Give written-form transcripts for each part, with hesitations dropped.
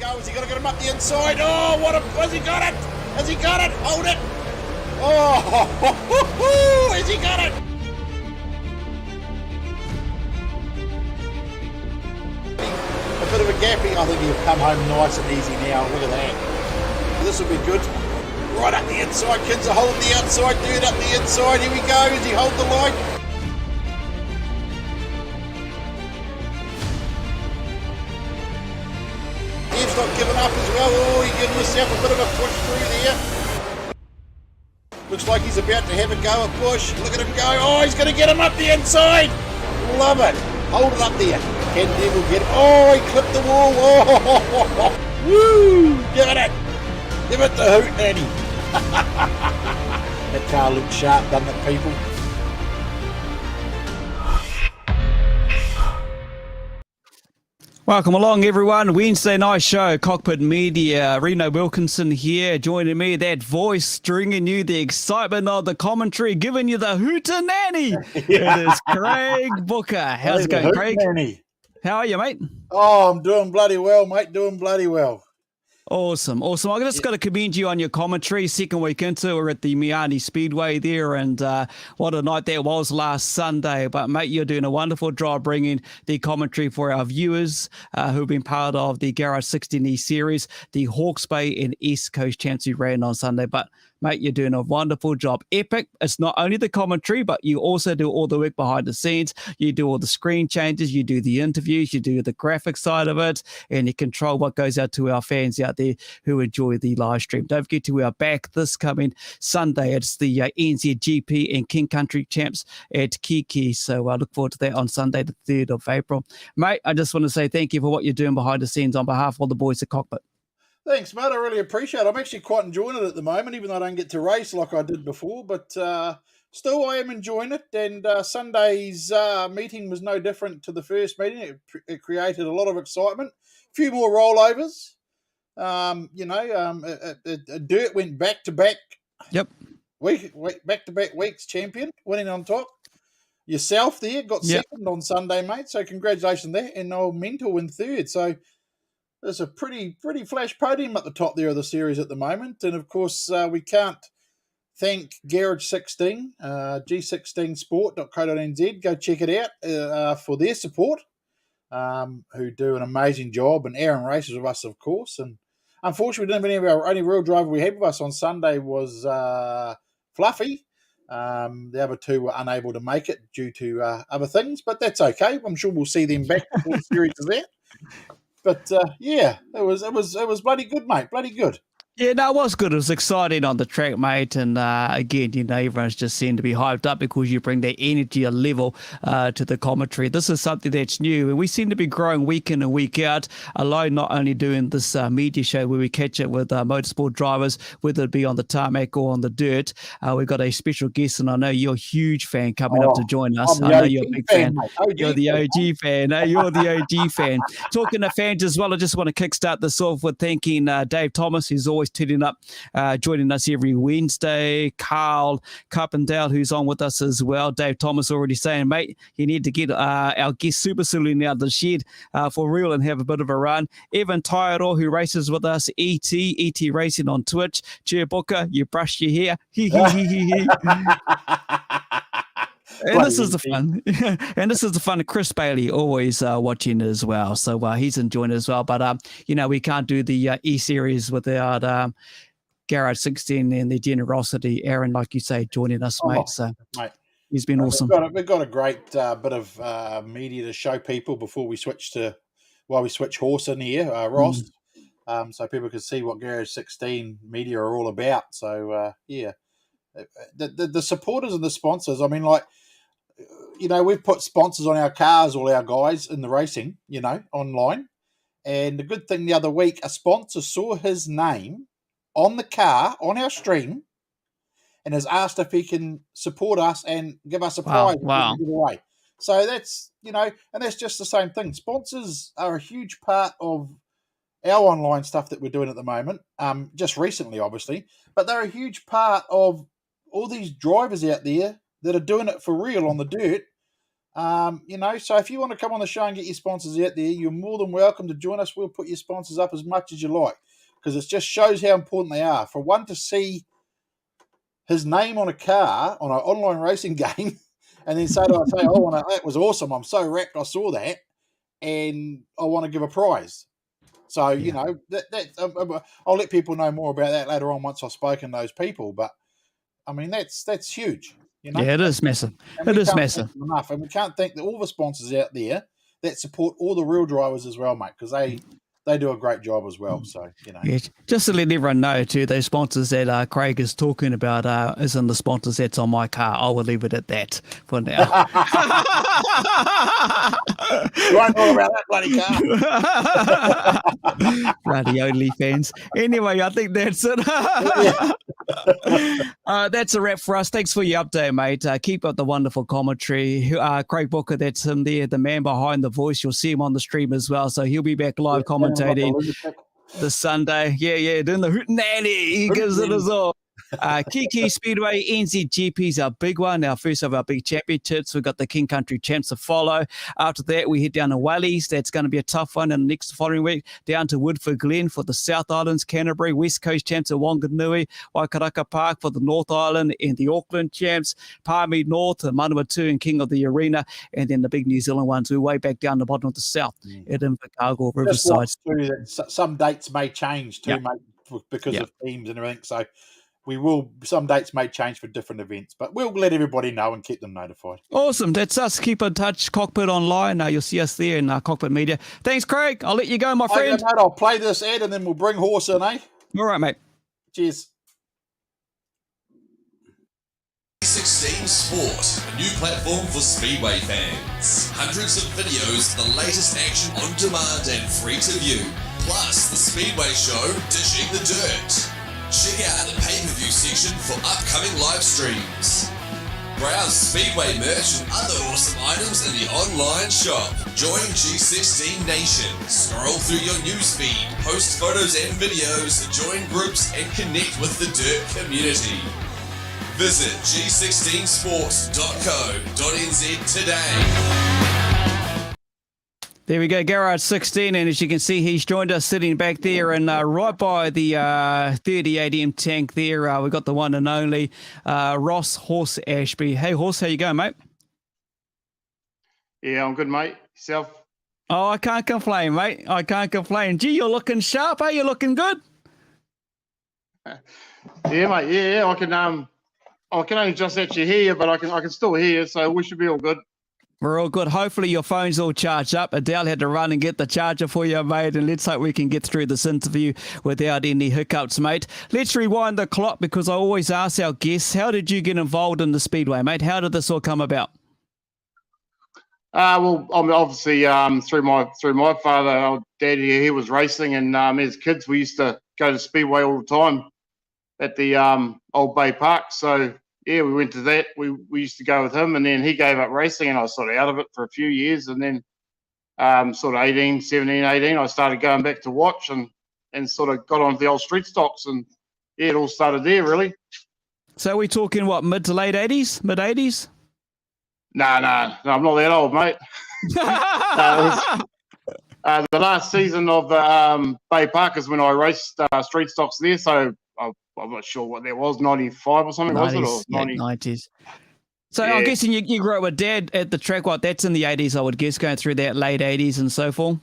go. Has he got to get him up the inside? Oh, has he got it? Has he got it? Hold it. Oh, has he got it? A bit of a gapping. I think he'll come home nice and easy now. Look at that. This will be good. Right up the inside. Kids are holding the outside. Dude up the inside. Here we go. Does he hold the line? He's not giving up as well. Oh, he's giving himself a bit of a push through there. Looks like he's about to have a go at push. Look at him go. Oh, he's going to get him up the inside. Love it. Hold it up there. Can Devil get it? Oh, he clipped the wall. Oh, woo. Give it. Give it the hoot, Nanny. That car looks sharp, doesn't it, people? Welcome along, everyone. Wednesday night show, Kokpit Media. Reno Wilkinson here, joining me. That voice stringing you the excitement of the commentary, giving you the hootenanny. Yeah. It is Craig Booker. How's it going, Craig? How are you, mate? Oh, I'm doing bloody well, mate. Doing bloody well. Awesome. I just got to commend you on your commentary. Second week into, we're at the Miani Speedway there, and what a night that was last Sunday. But, mate, you're doing a wonderful job bringing the commentary for our viewers who've been part of the Garage 16E series, the Hawke's Bay and East Coast Champs who ran on Sunday. But, mate, you're doing a wonderful job. Epic. It's not only the commentary, but you also do all the work behind the scenes. You do all the screen changes, you do the interviews, you do the graphic side of it, and you control what goes out to our fans out there who enjoy the live stream. Don't forget to our back this coming Sunday. It's the NZGP and King Country Champs at Kiki. So I look forward to that on Sunday, the 3rd of April. Mate, I just want to say thank you for what you're doing behind the scenes on behalf of all the boys at Kokpit. Thanks, mate. I really appreciate it. I'm actually quite enjoying it at the moment, even though I don't get to race like I did before. But still, I am enjoying it. And Sunday's meeting was no different to the first meeting. It created a lot of excitement. A few more rollovers. Dirt went back-to-back. Yep. Back-to-back weeks champion, winning on top. Yourself there got second on Sunday, mate. So congratulations there. And old Mental in third. So there's a pretty flash podium at the top there of the series at the moment. And, of course, we can't thank Garage 16, g16sport.co.nz. Go check it out for their support, who do an amazing job. And Aaron races with us, of course. And unfortunately, we didn't have any of our only real driver we had with us on Sunday was Fluffy. The other two were unable to make it due to other things, but that's okay. I'm sure we'll see them back before the series is out. But it was bloody good, mate. Bloody good. Yeah, no, it was good. It was exciting on the track, mate. And again, everyone's just seemed to be hyped up because you bring that energy a level to the commentary. This is something that's new, and we seem to be growing week in and week out. Alone, not only doing this media show where we catch it with motorsport drivers, whether it be on the tarmac or on the dirt. We've got a special guest, and I know you're a huge fan coming up to join us. I know you're a big fan. You're the OG fan. You're the OG fan. Talking to fans as well, I just want to kickstart this off with thanking Dave Thomas, who's always tuning up, joining us every Wednesday. Carl Carpendale, who's on with us as well. Dave Thomas already saying, mate, you need to get our guest Super Saloon out of the shed for real and have a bit of a run. Evan Tyro, who races with us, ET Racing on Twitch. Chair Booker, you brush your hair. And this is the fun. And this is the fun. Chris Bailey always watching as well. So he's enjoying it as well. But, we can't do the E-Series without Garage 16 and the generosity. Aaron, like you say, joining us, mate. So mate, he's been awesome. We've got a great bit of media to show people before we switch horse in here, Ross. So people can see what Garage 16 media are all about. So, the supporters and the sponsors, I mean, like, we've put sponsors on our cars, all our guys in the racing, online. And the good thing the other week, a sponsor saw his name on the car, on our stream, and has asked if he can support us and give us a prize. Wow. Away. So that's, and that's just the same thing. Sponsors are a huge part of our online stuff that we're doing at the moment, just recently, obviously. But they're a huge part of all these drivers out there that are doing it for real on the dirt, So if you want to come on the show and get your sponsors out there, you're more than welcome to join us. We'll put your sponsors up as much as you like, because it just shows how important they are. For one to see his name on a car on an online racing game, and then say, "Oh, that was awesome! I'm so wrapped. I saw that, and I want to give a prize." So I'll let people know more about that later on once I've spoken to those people. But I mean, that's huge. Yeah, it is massive. And It we is can't massive. thank them enough, and we can't thank all the sponsors out there that support all the real drivers as well, mate, because they do a great job as well. So Yeah, just to let everyone know too, those sponsors that Craig is talking about isn't the sponsors that's on my car. I will leave it at that for now. You won't talk about that bloody car. Bloody OnlyFans. Anyway, I think that's it. That's a wrap for us. Thanks for your update, mate. Keep up the wonderful commentary. Craig Booker, that's him there, the man behind the voice. You'll see him on the stream as well. So he'll be back live commentating this Sunday. Yeah, doing the hootenanny. He gives it us all. Kiki Speedway, NZGP's our big one, our first of our big championships. We've got the King Country Champs to follow. After that, we head down to Wally's. That's going to be a tough one. And the next following week, down to Woodford Glen for the South Islands, Canterbury, West Coast Champs at Wanganui, Waikaraka Park for the North Island and the Auckland Champs, Palmy North, Manawatu and King of the Arena, and then the big New Zealand ones. We're way back down the bottom of the South at Invercargill, Riverside. Some dates may change too, mate, because of teams and everything. So some dates may change for different events, but we'll let everybody know and keep them notified. Awesome. That's us. Keep in touch. Cockpit Online. You'll see us there in Cockpit Media. Thanks, Craig. I'll let you go, my friend. Mate, I'll play this ad and then we'll bring Horse in, eh? All right, mate. Cheers. 16 Sport, a new platform for Speedway fans. Hundreds of videos, the latest action on demand and free to view. Plus, the Speedway show, Dishing the Dirt. Check out the pay-per-view section for upcoming live streams. Browse Speedway merch and other awesome items in the online shop. Join G16 Nation. Scroll through your newsfeed, post photos and videos, join groups and connect with the Dirt community. Visit g16sports.co.nz today. There we go, Garage 16, and as you can see, he's joined us sitting back there and right by the 30ADM tank there. We've got the one and only Ross Horse Ashby. Hey, Horse, how you going, mate? Yeah, I'm good, mate. Yourself? Oh, I can't complain, mate. I can't complain. Gee, you're looking sharp, eh? You're looking good. Yeah, mate. Yeah, I can only just actually hear you, but I can still hear you, so we should be all good. We're all good. Hopefully your phone's all charged up. Adele had to run and get the charger for you, mate, and let's hope we can get through this interview without any hiccups, mate. Let's rewind the clock because I always ask our guests, how did you get involved in the Speedway, mate? How did this all come about? Well, I mean, obviously through my father, our dad, he was racing, and as kids we used to go to Speedway all the time at the Old Bay Park. So yeah, we went to that. We used to go with him, and then he gave up racing, and I was sort of out of it for a few years. And then sort of 18, I started going back to watch and sort of got onto the old street stocks, and yeah, it all started there, really. So we're talking, what, mid to late 80s? Mid 80s? No, I'm not that old, mate. The last season of Bay Park is when I raced street stocks there, so I'm not sure what that was, 95 or something, 90s, was it? Or 90s. So yeah. I'm guessing you grew up with Dad at the track. What, that's in the 80s, I would guess, going through that late 80s and so forth?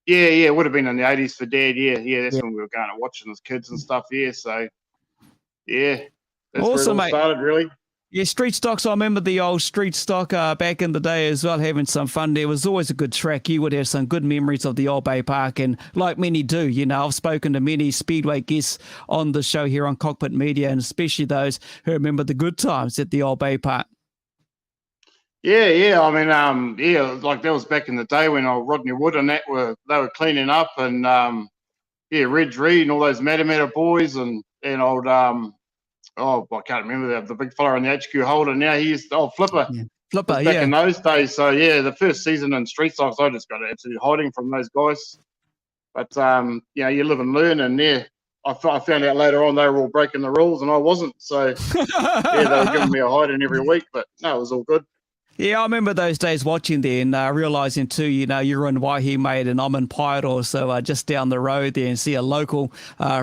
Yeah, it would have been in the 80s for Dad, yeah. That's when we were going and watching as kids and stuff, yeah. So, yeah, that's awesome, where it all started, really. Yeah, street stocks. I remember the old street stock back in the day as well, having some fun there. It was always a good track. You would have some good memories of the Old Bay Park, and like many do, I've spoken to many Speedway guests on the show here on Cockpit Media, and especially those who remember the good times at the Old Bay Park. Yeah. I mean, like that was back in the day when Rodney Wood and they were cleaning up, and Reg Reed and all those Matamata boys and old I can't remember the big fella on the HQ holder now. He used Flipper. Yeah. Flipper, back in those days. So yeah, the first season in street stocks, I just got absolutely hiding from those guys. But you live and learn, and I found out later on they were all breaking the rules and I wasn't. So yeah, they were giving me a hiding every week, but no, it was all good. Yeah, I remember those days watching there and realising too, you're in Waihi, mate, and I'm in Pairo, so just down the road there and see a local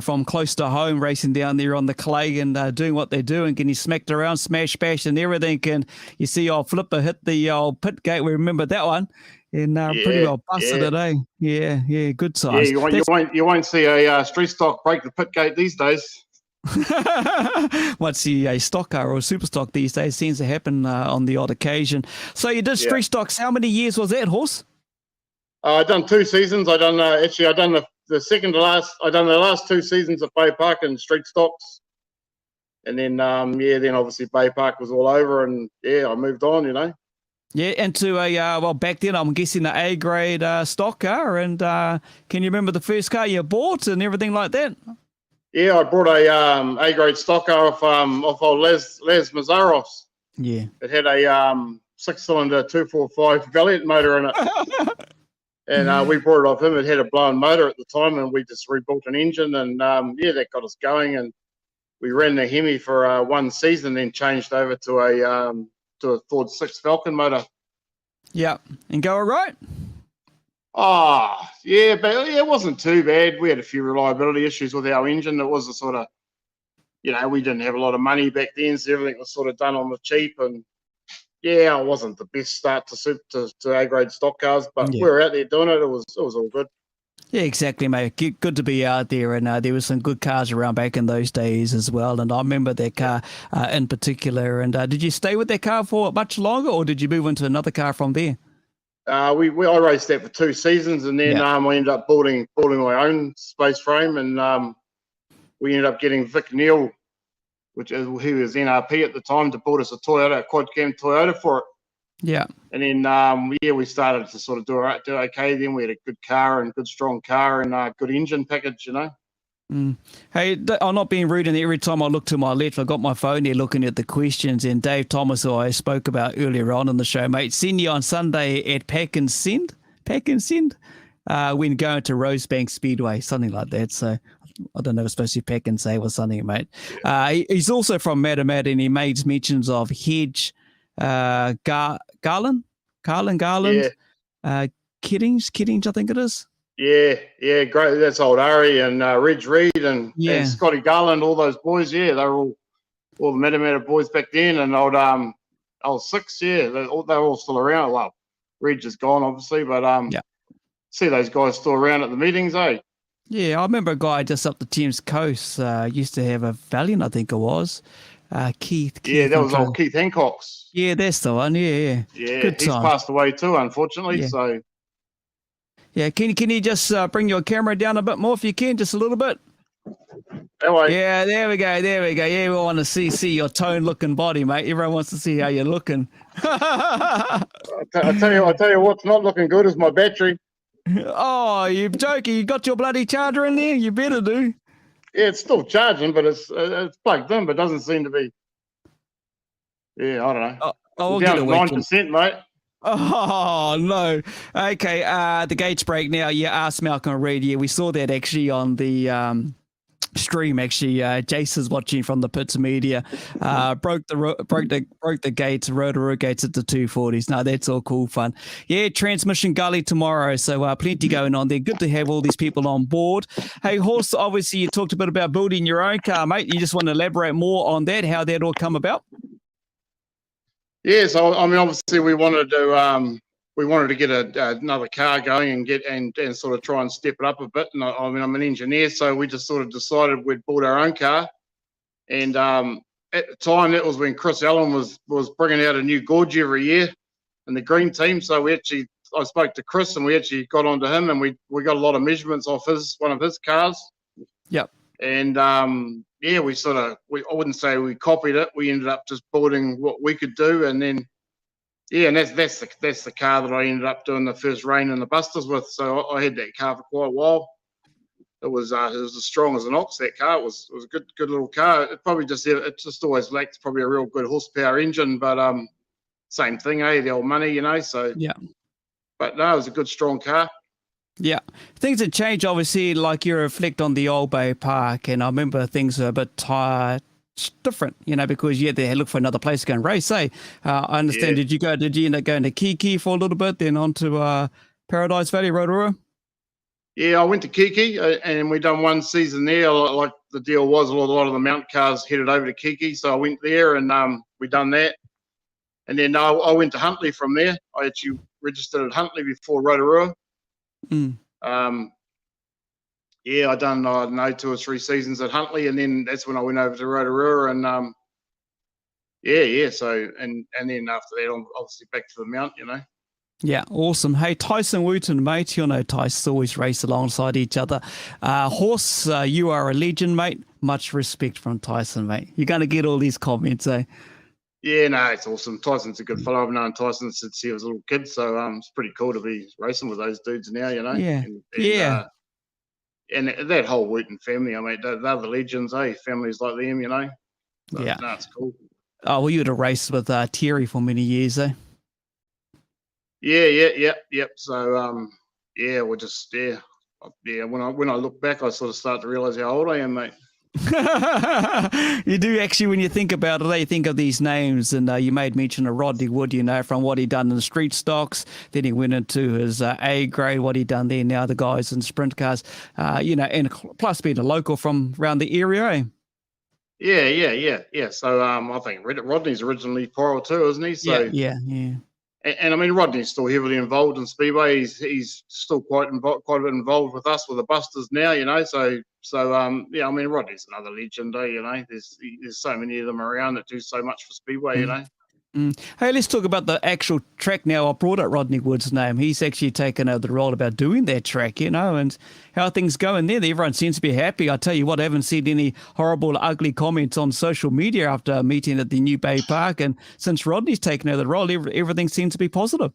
from close to home racing down there on the clay and doing what they're doing, getting smacked around, smash, bash and everything. And you see old Flipper hit the old pit gate. We remember that one. And pretty well busted it, eh? Yeah, good Yeah, size. you won't see a street stock break the pit gate these days. What's a stock car or a super stock these days seems to happen on the odd occasion. So you did street stocks. How many years was that, Horse? I done 2 seasons. I done the second to last. I done the last 2 seasons at Bay Park and street stocks, and then then obviously Bay Park was all over, and I moved on. Yeah, into a back then I'm guessing the A grade stock car. And can you remember the first car you bought and everything like that? Yeah, I brought a A-grade stock car off old Les Mazzaros. Yeah. It had a 6-cylinder 245 Valiant motor in it. And we brought it off him. It had a blown motor at the time, and we just rebuilt an engine, and that got us going. And we ran the Hemi for 1 season, then changed over to a Ford 6 Falcon motor. Yeah, and go all right? Oh, yeah, but it wasn't too bad. We had a few reliability issues with our engine. It was a sort of, we didn't have a lot of money back then, so everything was sort of done on the cheap. And it wasn't the best start to A-grade stock cars, but we were out there doing it. It was all good. Yeah, exactly, mate. Good to be out there, and there was some good cars around back in those days as well. And I remember that car in particular. And did you stay with that car for much longer, or did you move into another car from there? I raced that for 2 seasons, and then we ended up building my own space frame, and we ended up getting Vic Neal, who was NRP at the time, to build us a quad cam Toyota for it. Yeah. And then we started to sort of do okay. Then we had a good car and good strong car and a good engine package, Hey, I'm not being rude, and every time I look to my left, I've got my phone here looking at the questions, and Dave Thomas, who I spoke about earlier on in the show, mate, send you on Sunday at Pack and Send, when going to Rosebank Speedway, something like that. So I don't know if it's supposed to be Pack and Say or something, mate. He's also from Matamata, and he makes mentions of Hedge, Garland, Kiddings, I think it is. Yeah, great. That's old Ari and Reg Reed and Scotty Garland, all those boys. Yeah, they were all the Matamata boys back then, and old Six. Yeah, they're all still around. Well, Reg is gone, obviously, but see those guys still around at the meetings, eh? Yeah, I remember a guy just up the Thames coast used to have a Valiant, I think it was. Keith. Yeah, that was old Keith Hancock's. Yeah, that's the one. Yeah. Good he's passed away too, unfortunately. Yeah. So. Yeah, can you just bring your camera down a bit more if you can, just a little bit? That way. Yeah, there we go. Yeah, we want to see your tone-looking body, mate. Everyone wants to see how you're looking. I tell you what's not looking good is my battery. Oh, you're joking. You got your bloody charger in there? You better do. Yeah, it's still charging, but it's plugged in, but doesn't seem to be. Yeah, I don't know. We'll down get to 9%, mate. Oh, no. Okay, the gates break now. You asked Malcolm Reed. Yeah, we saw that actually on the stream. Actually, Jace is watching from the Pits Media. Broke the gates, Rotorua gates at the 240s. No, that's all cool fun. Yeah, Transmission Gully tomorrow. So plenty going on there. Good to have all these people on board. Hey, Horse, obviously you talked a bit about building your own car, mate. You just want to elaborate more on that, how that all come about? Yeah, so I mean, obviously we wanted to get another car going and sort of try and step it up a bit. And I mean, I'm an engineer, so we just sort of decided we'd build our own car. And at the time, that was when Chris Allen was bringing out a new Gorge every year in the green team. So I spoke to Chris, and we actually got onto him, and we got a lot of measurements off one of his cars. Yep. And I wouldn't say we copied it. We ended up just building what we could do, and then and that's the car that I ended up doing the first rain in the Busters with. So I had that car for quite a while. It was as strong as an ox. That car it was a good little car. It just always lacked probably a real good horsepower engine, but same thing, the old money, So yeah. But no, it was a good strong car. Yeah, things have changed, obviously, like you reflect on the Old Bay Park, and I remember things were a bit different, because you had to look for another place to go and race, eh? I understand. Yeah. Did you end up going to Kiki for a little bit, then on to Paradise Valley, Rotorua? Yeah, I went to Kiki and we done one season there. Like the deal was, a lot of the mount cars headed over to Kiki, so I went there and we done that. And then I went to Huntly from there. I actually registered at Huntly before Rotorua. Yeah, I done 2 or 3 seasons at Huntly, and then that's when I went over to Rotorua, and So and then after that, I'm obviously back to the mount, Yeah, awesome. Hey, Tyson Wooten, mate. Tyson always race alongside each other. Horse, you are a legend, mate. Much respect from Tyson, mate. You're going to get all these comments, eh? Yeah, no, it's awesome. Tyson's a good fellow. I've known Tyson since he was a little kid, so it's pretty cool to be racing with those dudes now, Yeah, and that whole Wooten family, I mean, they're the legends, eh? Families like them, So, yeah. No, it's cool. Oh, well, you had a race with Terry for many years, eh? Yep. So, we're just When I look back, I sort of start to realise how old I am, mate. You do actually, when you think about it, you think of these names, and you made mention of Rodney Wood, from what he done in the street stocks, then he went into his A grade, what he done there, now the guys in sprint cars, and plus being a local from around the area, eh? Yeah. So I think Rodney's originally Poro too, isn't he? So yeah. And I mean, Rodney's still heavily involved in Speedway. He's still quite a bit involved with us with the Busters now, So I mean, Rodney's another legend, There's so many of them around that do so much for Speedway, Hey, let's talk about the actual track now. I brought up Rodney Wood's name. He's actually taken over the role about doing that track, and how things going there. Everyone seems to be happy. I tell you what, I haven't seen any horrible, ugly comments on social media after a meeting at the New Bay Park. And since Rodney's taken over the role, everything seems to be positive.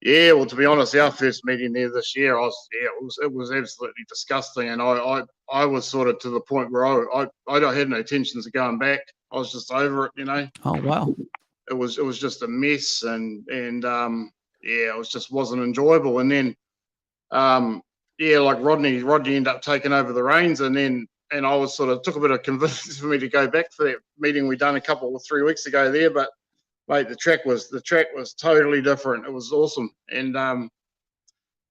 Yeah, well, to be honest, our first meeting there this year, it was absolutely disgusting, and I was sort of to the point where I had no intentions of going back. I was just over it, Oh wow! It was just a mess, and it just wasn't enjoyable. And then, like Rodney ended up taking over the reins, and I was sort of took a bit of convincing for me to go back for that meeting we done a couple or 3 weeks ago there, but. Mate, the track was totally different. It was awesome, and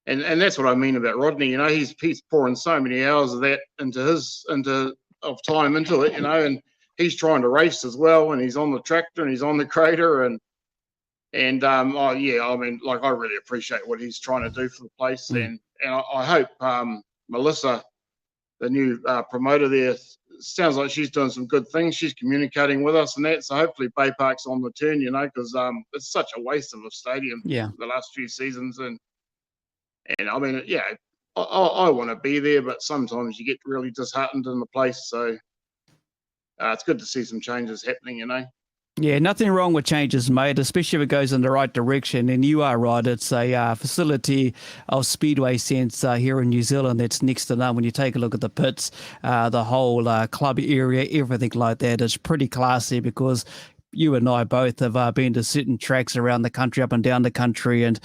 that's what I mean about Rodney. He's pouring so many hours of that of time into it. And he's trying to race as well, and he's on the tractor and he's on the crater, and I mean, like I really appreciate what he's trying to do for the place, and I hope Melissa, the new promoter there. Sounds like she's doing some good things. She's communicating with us and that. So hopefully Bay Park's on the turn, because it's such a waste of a stadium the last few seasons. And I mean, I want to be there, but sometimes you get really disheartened in the place. So it's good to see some changes happening, Yeah, nothing wrong with changes made, especially if it goes in the right direction. And you are right. It's a facility of Speedway sense here in New Zealand that's next to none. When you take a look at the pits, the whole club area, everything like that is pretty classy, because you and I both have been to certain tracks around the country, up and down the country, and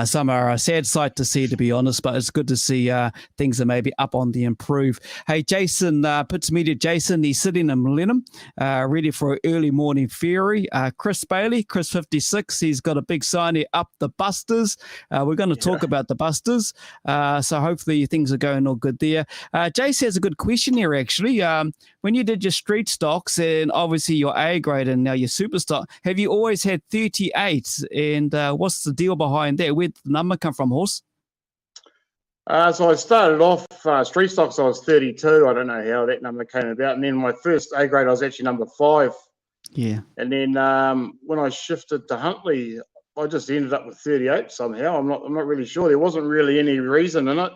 some are a sad sight to see, to be honest, but it's good to see things are maybe up on the improve. Hey, Jason, Pits Media Jason, he's sitting in Millennium, ready for an early morning ferry. Chris Bailey, Chris 56, he's got a big sign here, up the Busters. We're going to talk about the Busters, so hopefully things are going all good there. Jason has a good question here, actually. When you did your street stocks and obviously your A grade and now your superstar, have you always had 38? And what's the deal behind that? Where'd the number come from, horse? So I started off street stocks. I was 32. I don't know how that number came about. And then my first A grade, I was actually number 5. Yeah. And then when I shifted to Huntly, I just ended up with 38 somehow. I'm not really sure. There wasn't really any reason in it.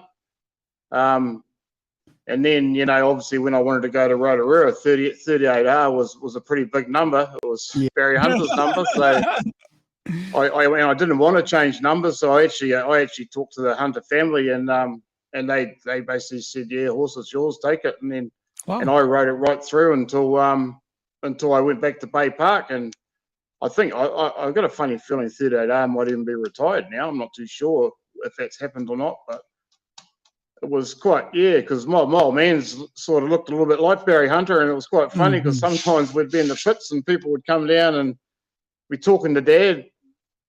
And then, obviously when I wanted to go to Rotorua, 38R was a pretty big number. It was Barry Hunter's number. So I didn't want to change numbers. So I actually talked to the Hunter family, and they basically said, yeah, horse, it's yours, take it. And then and I rode it right through until I went back to Bay Park. And I think I've got a funny feeling 38R might even be retired now. I'm not too sure if that's happened or not, but it was quite, because my old man's sort of looked a little bit like Barry Hunter, and it was quite funny because sometimes we'd be in the pits and people would come down and be talking to Dad,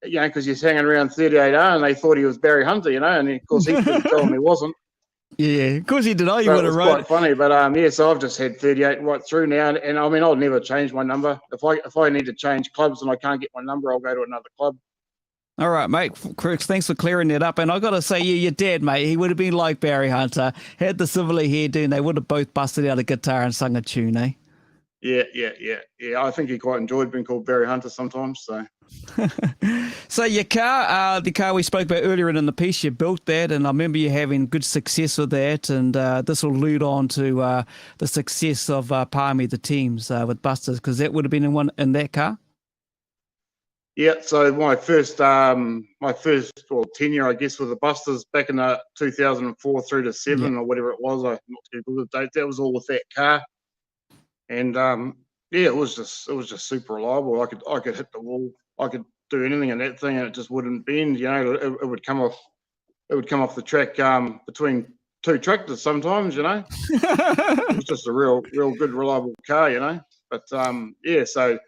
because he's hanging around 38R and they thought he was Barry Hunter, and of course he couldn't tell him he wasn't. Yeah, of course he did. You So would it was have wrote quite funny, but so I've just had 38 right through now, and I mean I'll never change my number. If I need to change clubs and I can't get my number, I'll go to another club. All right, mate. Chris, thanks for clearing that up. And I got to say, your dad, mate, he would have been like Barry Hunter, had the silverly hairdo, and they would have both busted out a guitar and sung a tune, eh? Yeah. I think he quite enjoyed being called Barry Hunter sometimes. So, so your car, the car we spoke about earlier in the piece, you built that, and I remember you having good success with that. And this will lead on to the success of Palmy, the teams with Busters, because that would have been in that car. Yeah, so my first tenure, I guess, with the Busters back in 2004 through to 7 or whatever it was. I'm not too good with dates. That was all with that car, and it was just super reliable. I could hit the wall, I could do anything in that thing, and it just wouldn't bend. It would come off the track between two tractors sometimes. It was just a real good reliable car. But so.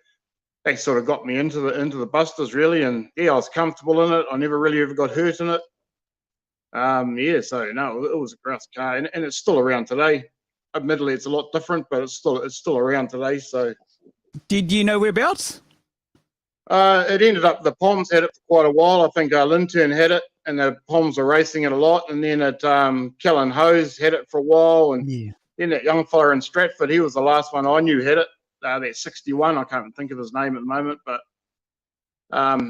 They sort of got me into the Busters really, and I was comfortable in it. I never really ever got hurt in it. So no, it was a grouse car, and it's still around today. Admittedly, it's a lot different, but it's still around today. So, did you know whereabouts? It ended up the Poms had it for quite a while. I think Linturn had it, and the Poms were racing it a lot. And then Kellen Hose had it for a while, and then that young fella in Stratford, he was the last one I knew had it. That 61, I can't think of his name at the moment, but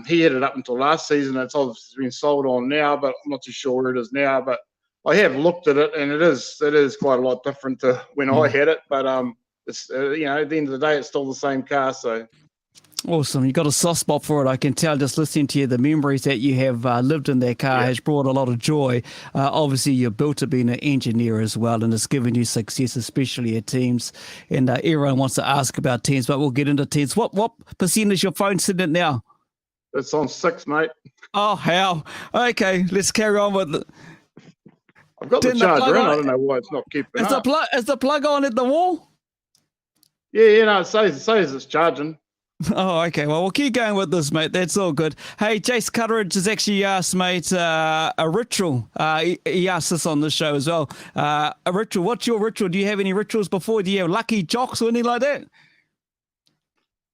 he had it up until last season. It's obviously been sold on now, but I'm not too sure where it is now. But I have looked at it, and it is quite a lot different to when I had it. But it's at the end of the day, it's still the same car. So awesome. You got a soft spot for it. I can tell just listening to you, the memories that you have lived in that car has brought a lot of joy. Obviously, you're built to being an engineer as well, and it's given you success, especially at teams. And everyone wants to ask about teams, but we'll get into teams. What percent is your phone sitting at now? It's on 6, mate. Oh, how? Okay, let's carry on with it. I've got the charger in. I don't know why it's not keeping up. Is the plug on at the wall? Yeah, no, it says it's charging. Oh, okay. Well, we'll keep going with this, mate. That's all good. Hey, Jace Cutteridge has actually asked, mate, a ritual. He asked this on the show as well. A ritual. What's your ritual? Do you have any rituals before? Do you have lucky jocks or anything like that?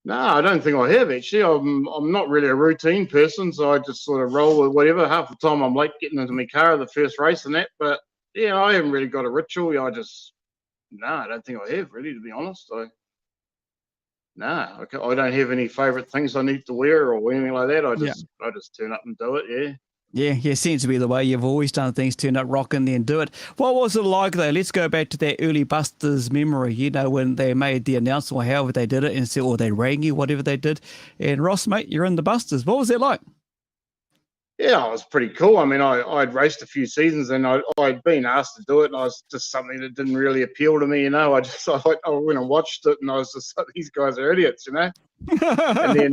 No, I don't think I have, actually. I'm not really a routine person, so I just sort of roll with whatever. Half the time I'm late getting into my car the first race and that. But, I haven't really got a ritual. I don't think I have, really, to be honest. I don't have any favourite things I need to wear or anything like that. I just turn up and do it, Yeah, seems to be the way you've always done things, turn up, rock in there and do it. What was it like, though? Let's go back to that early Busters memory, when they made the announcement or however they did it, and or they rang you, whatever they did. And Ross, mate, you're in the Busters. What was it like? Yeah, it was pretty cool. I mean, I'd raced a few seasons and I'd been asked to do it, and I was just something that didn't really appeal to me, I went and watched it, and I was just like, these guys are idiots, And then,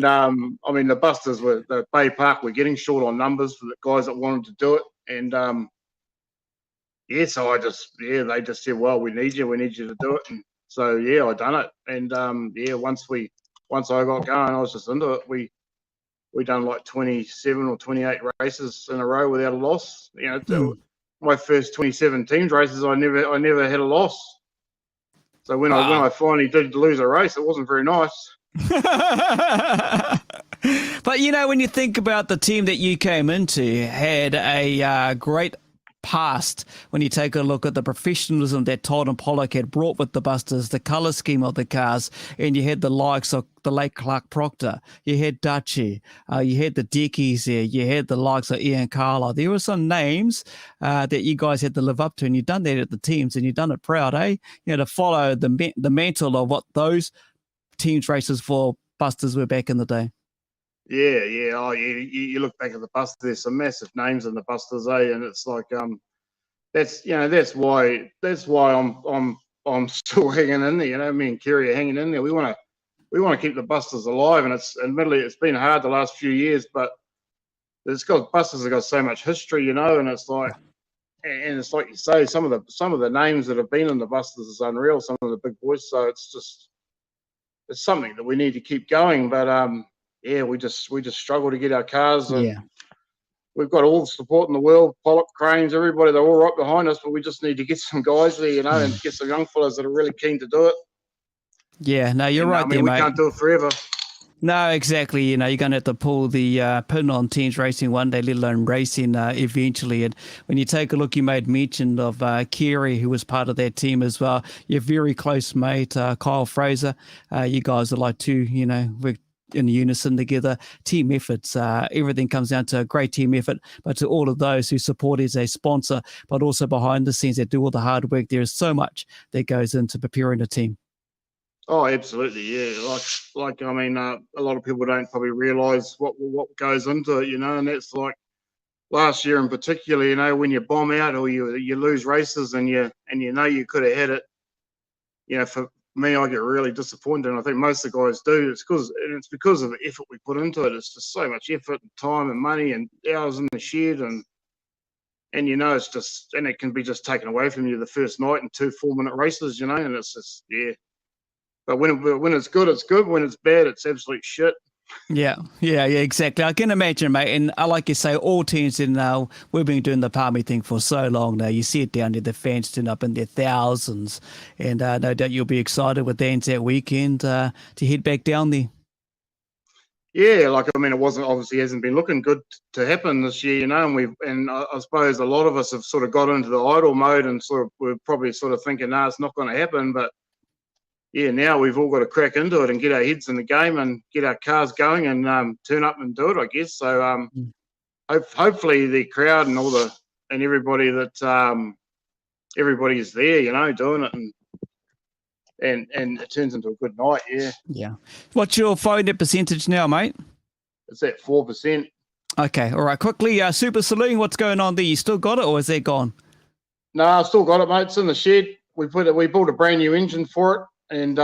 the Busters the Bay Park were getting short on numbers for the guys that wanted to do it, and so they just said, well, we need you to do it, and so I done it, and once I got going, I was just into it. We done like 27 or 28 races in a row without a loss. My first 27 teams races, I never had a loss. So when I finally did lose a race, it wasn't very nice. But when you think about the team that you came into, had a great past. When you take a look at the professionalism that Todd and Pollock had brought with the Busters, the colour scheme of the cars, and you had the likes of the late Clark Proctor, you had Dutchy, you had the Dickies there, you had the likes of Ian Carlisle. There were some names that you guys had to live up to, and you've done that at the teams, and you've done it proud, eh? To follow the mantle of what those teams races for Busters were back in the day. Yeah. Oh, yeah. You look back at the Busters. There's some massive names in the Busters, and it's like that's why I'm still hanging in there. Me and Kerry are hanging in there. We want to keep the Busters alive, and admittedly it's been hard the last few years, but Busters have got so much history, and it's like, and it's like you say, some of the names that have been in the Busters is unreal. Some of the big boys, so it's something that we need to keep going. But yeah, we just struggle to get our cars, and Yeah. we've got all the support in the world, Pollock, Cranes, everybody, they're all right behind us, but we just need to get some guys there, and get some young fellas that are really keen to do it. Yeah, no, you're And, right there, we mate. can't do it forever. No, exactly. You're going to have to pull the pin on teams racing one day, let alone racing eventually. And when you take a look, you made mention of Kerry, who was part of that team as well. Your very close mate, Kyle Fraser. You guys are like two, we're in unison together. Team efforts, everything comes down to a great team effort. But to all of those who support as a sponsor, but also behind the scenes that do all the hard work, there is so much that goes into preparing a team. Oh, absolutely, yeah. Like I mean, a lot of people don't probably realise what goes into it, and that's like last year in particular. When you bomb out or you lose races and you you could have had it. For me, I get really disappointed, and I think most of the guys do. It's because of the effort we put into it. It's just so much effort and time and money and hours in the shed, and it's just, and it can be just taken away from you the first night in 2 4-minute races, and it's just But when it's good, it's good. When it's bad, it's absolute shit. Yeah, exactly. I can imagine, mate. And I like you say, all teams in now, we've been doing the Palmy thing for so long now. You see it down there, the fans turn up in their thousands. And no doubt you'll be excited with that weekend to head back down there. Yeah, it obviously hasn't been looking good to happen this year, and I suppose a lot of us have sort of got into the idle mode and we're probably sort of thinking, it's not going to happen, but yeah, now we've all got to crack into it and get our heads in the game and get our cars going and turn up and do it, I guess. So hopefully the crowd and everybody that everybody is there, doing it, and it turns into a good night. Yeah. Yeah. What's your phone net percentage now, mate? It's at 4%. Okay. All right. Quickly, Super Saloon, what's going on there? You still got it, or is that gone? No, I've still got it, mate. It's in the shed. We built a brand new engine for it. And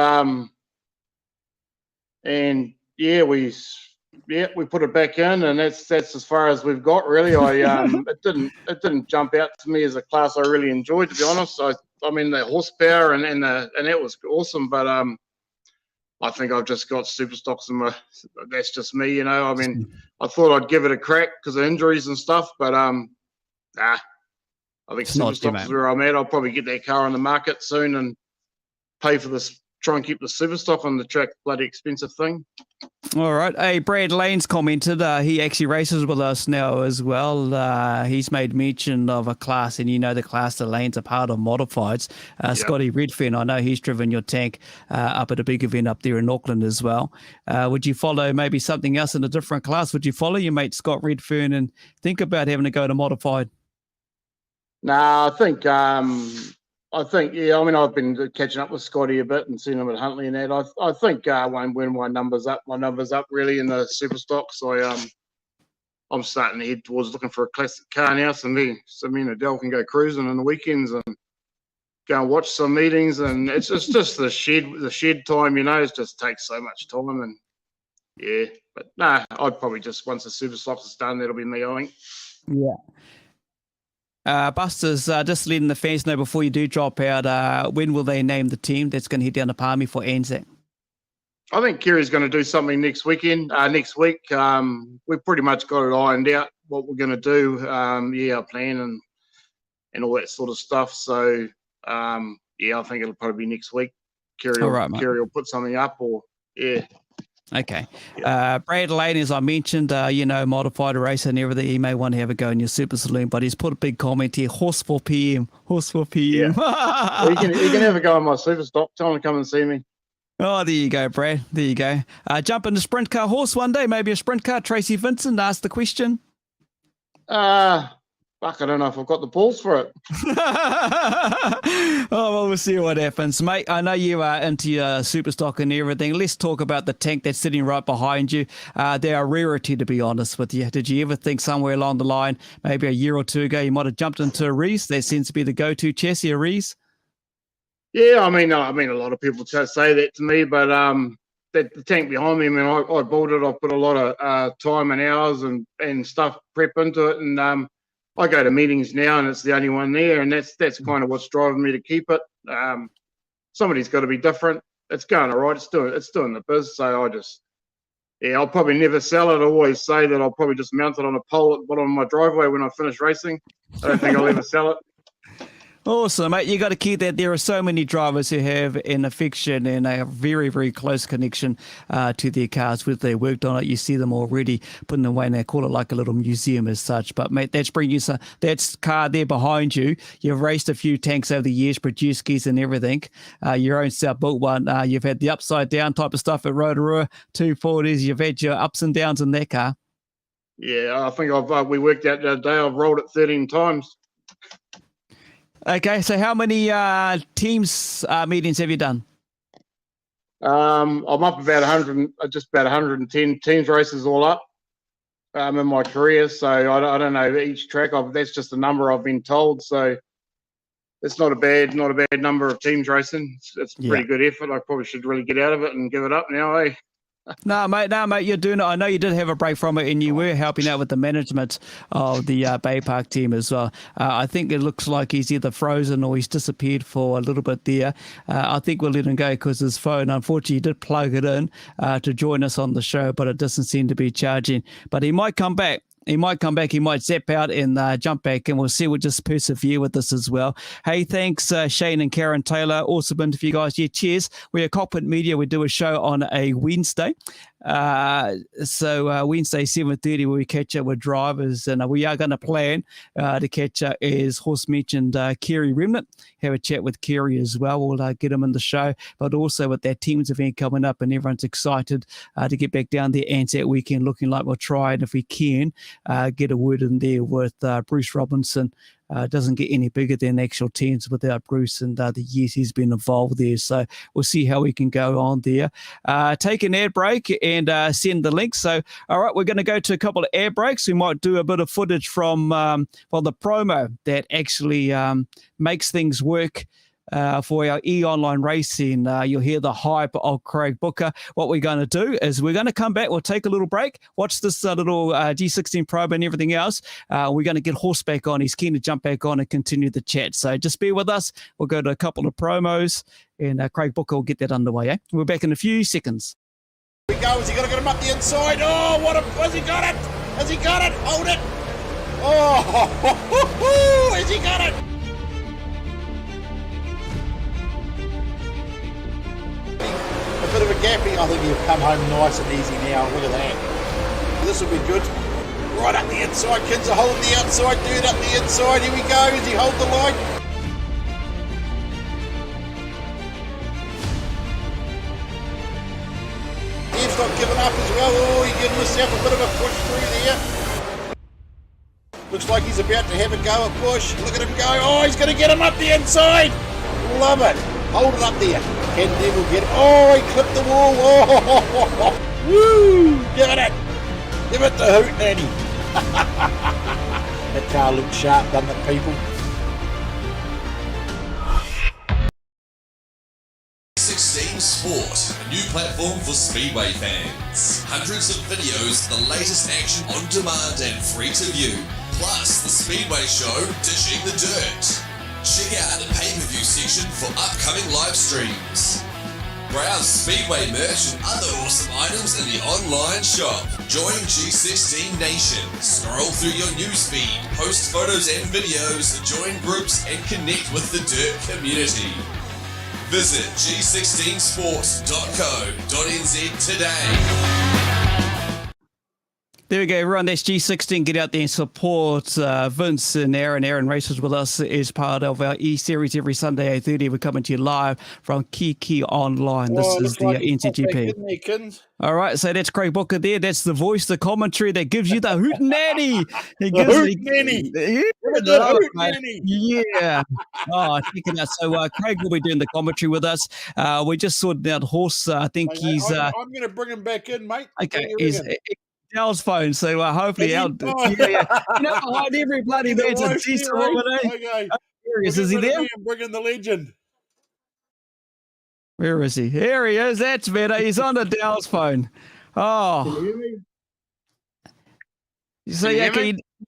we put it back in, and that's as far as we've got, really. It didn't jump out to me as a class I really enjoyed, to be honest. I mean the horsepower and that was awesome, but I think I've just got super stocks in my. That's just me, I mean, I thought I'd give it a crack because of injuries and stuff, but I think super stocks is where I'm at. I'll probably get that car on the market soon and pay for this, try and keep the super stock on the track, bloody expensive thing. All right. Hey, Brad Lane's commented. He actually races with us now as well. He's made mention of a class, and the class that Lane's a part of, modifieds. Yep. Scotty Redfern, I know he's driven your tank up at a big event up there in Auckland as well. Would you follow maybe something else in a different class? Would you follow your mate Scott Redfern and think about having to go to modified? Nah, I think, yeah. I mean, I've been catching up with Scotty a bit and seen him at Huntley and that. I think when my numbers up really in the super stocks. I'm starting to head towards looking for a classic car now. So me and Adele can go cruising on the weekends and go and watch some meetings. And it's just the shed time, it just takes so much time. And yeah, but nah, I'd probably just, once the super stocks is done, that'll be me, I think. Yeah. Busters, just letting the fans know before you do drop out, when will they name the team that's going to head down to Palmy for Anzac? I think Kerry's going to do something next week. We've pretty much got it ironed out what we're going to do. Our plan and all that sort of stuff. So I think it'll probably be next week. Kerry will put something up, or yeah. Okay. Brad Lane, as I mentioned, modified racer and everything, he may want to have a go in your Super Saloon, but he's put a big comment here, horse for PM. Yeah. Well, you can have a go on my super stock. Tell him to come and see me. Oh, there you go, Brad. There you go. Jump in the sprint car horse one day, maybe a sprint car. Tracy Vincent asked the question. Fuck, I don't know if I've got the balls for it. Oh, well, we'll see what happens. Mate, I know you are into your super stock and everything. Let's talk about the tank that's sitting right behind you. They're a rarity, to be honest with you. Did you ever think somewhere along the line, maybe a year or two ago, you might have jumped into a Reese? That seems to be the go-to chassis, a Reese. Yeah, I mean, a lot of people say that to me, but the tank behind me, I mean, I built it. I put a lot of time and hours and stuff prep into it, and I go to meetings now, and it's the only one there, and that's kind of what's driving me to keep it. Somebody's got to be different. It's going all right. It's doing the biz. So I'll probably never sell it. I always say that I'll probably just mount it on a pole at the bottom of my driveway when I finish racing. I don't think I'll ever sell it. Awesome, mate. You got to keep that. There are so many drivers who have an affection and a very, very close connection to their cars. Whether they worked on it, you see them already putting away, and they call it like a little museum as such. But mate, that's car there behind you. You've raced a few tanks over the years, produced skis and everything. Your own self-built one. You've had the upside down type of stuff at Rotorua, 240s. You've had your ups and downs in that car. Yeah, I think we worked out the other day. I've rolled it 13 times. Okay, so how many teams meetings have you done? I'm up about 100, just about 110 teams races all up in my career. So I don't know each track. That's just a number I've been told. So it's not a bad number of teams racing. It's pretty good effort. I probably should really get out of it and give it up now, eh? No, mate, you're doing it. I know you did have a break from it, and you were helping out with the management of the Bay Park team as well. I think it looks like he's either frozen or he's disappeared for a little bit there. I think we'll let him go because his phone, unfortunately, he did plug it in to join us on the show, but it doesn't seem to be charging. But he might come back. He might come back. He might zap out and jump back, and we'll see. We'll just persevere with this as well. Hey, thanks, Shane and Karen Taylor. Awesome interview, guys. Yeah, cheers. We're Kokpit Media. We do a show on a Wednesday. So Wednesday 7:30 where we catch up with drivers, and we are going to plan to catch up as Horse mentioned Kerry Remnant, have a chat with Kerry as well. We'll get him in the show, but also with that teams event coming up, and everyone's excited to get back down there Anzac weekend, looking like we'll try, and if we can get a word in there with Bruce Robinson. Doesn't get any bigger than actual teams without Bruce and the years he's been involved there. So we'll see how we can go on there. Take an ad break and send the link. So, all right, we're going to go to a couple of ad breaks. We might do a bit of footage from, the promo that actually makes things work. For our e-online racing, you'll hear the hype of Craig Booker. What we're going to do is we're going to come back. We'll take a little break, watch this little G16 probe and everything else. We're going to get Horse back on. He's keen to jump back on and continue the chat. So just bear with us. We'll go to a couple of promos, and Craig Booker will get that underway. Eh? We're back in a few seconds. Here we go. Has he got to get him up the inside? Oh, has he got it? Has he got it? Hold it. Oh, has he got it? A bit of a gapping. I think he'll come home nice and easy now. Look at that. This will be good. Right up the inside. Kids are holding the outside. Dude up the inside. Here we go. Does he hold the line? He's not giving up as well. Oh, he's giving himself a bit of a push through there. Looks like he's about to have a go at push. Look at him go. Oh, he's going to get him up the inside. Love it. Hold it up there. Can Devil get it? Oh, he clipped the wall. Oh, woo! Give it. Give it the hoot, Nanny. That car looked sharp, doesn't it, people? Sport, a new platform for Speedway fans. Hundreds of videos, the latest action on demand and free to view. Plus, the Speedway show, Dishing the Dirt. Check out the pay-per-view section for upcoming live streams. Browse Speedway merch and other awesome items in the online shop. Join G16 Nation. Scroll through your newsfeed, post photos and videos, join groups and connect with the Dirt community. Visit g16sports.co.nz today. There we go, everyone. That's G16. Get out there and support Vince and Aaron. Aaron races with us as part of our E-Series every Sunday, 8:30. We're coming to you live from Kiki Online. This is the NZGP. All right, so that's Craig Booker there. That's the voice, the commentary that gives you the hootenanny. Yeah. Oh, check it out. So Craig will be doing the commentary with us. We just sorted out Horse. I think he's... I'm going to bring him back in, mate. Okay, he's... Al's phone, so hopefully Al. You know, behind every bloody man's a decent woman, eh? Okay. Is he there? I'm bringing the legend. Where is he? Here he is. That's better. He's on the Dell's phone. Oh. Can you hear me? So yeah,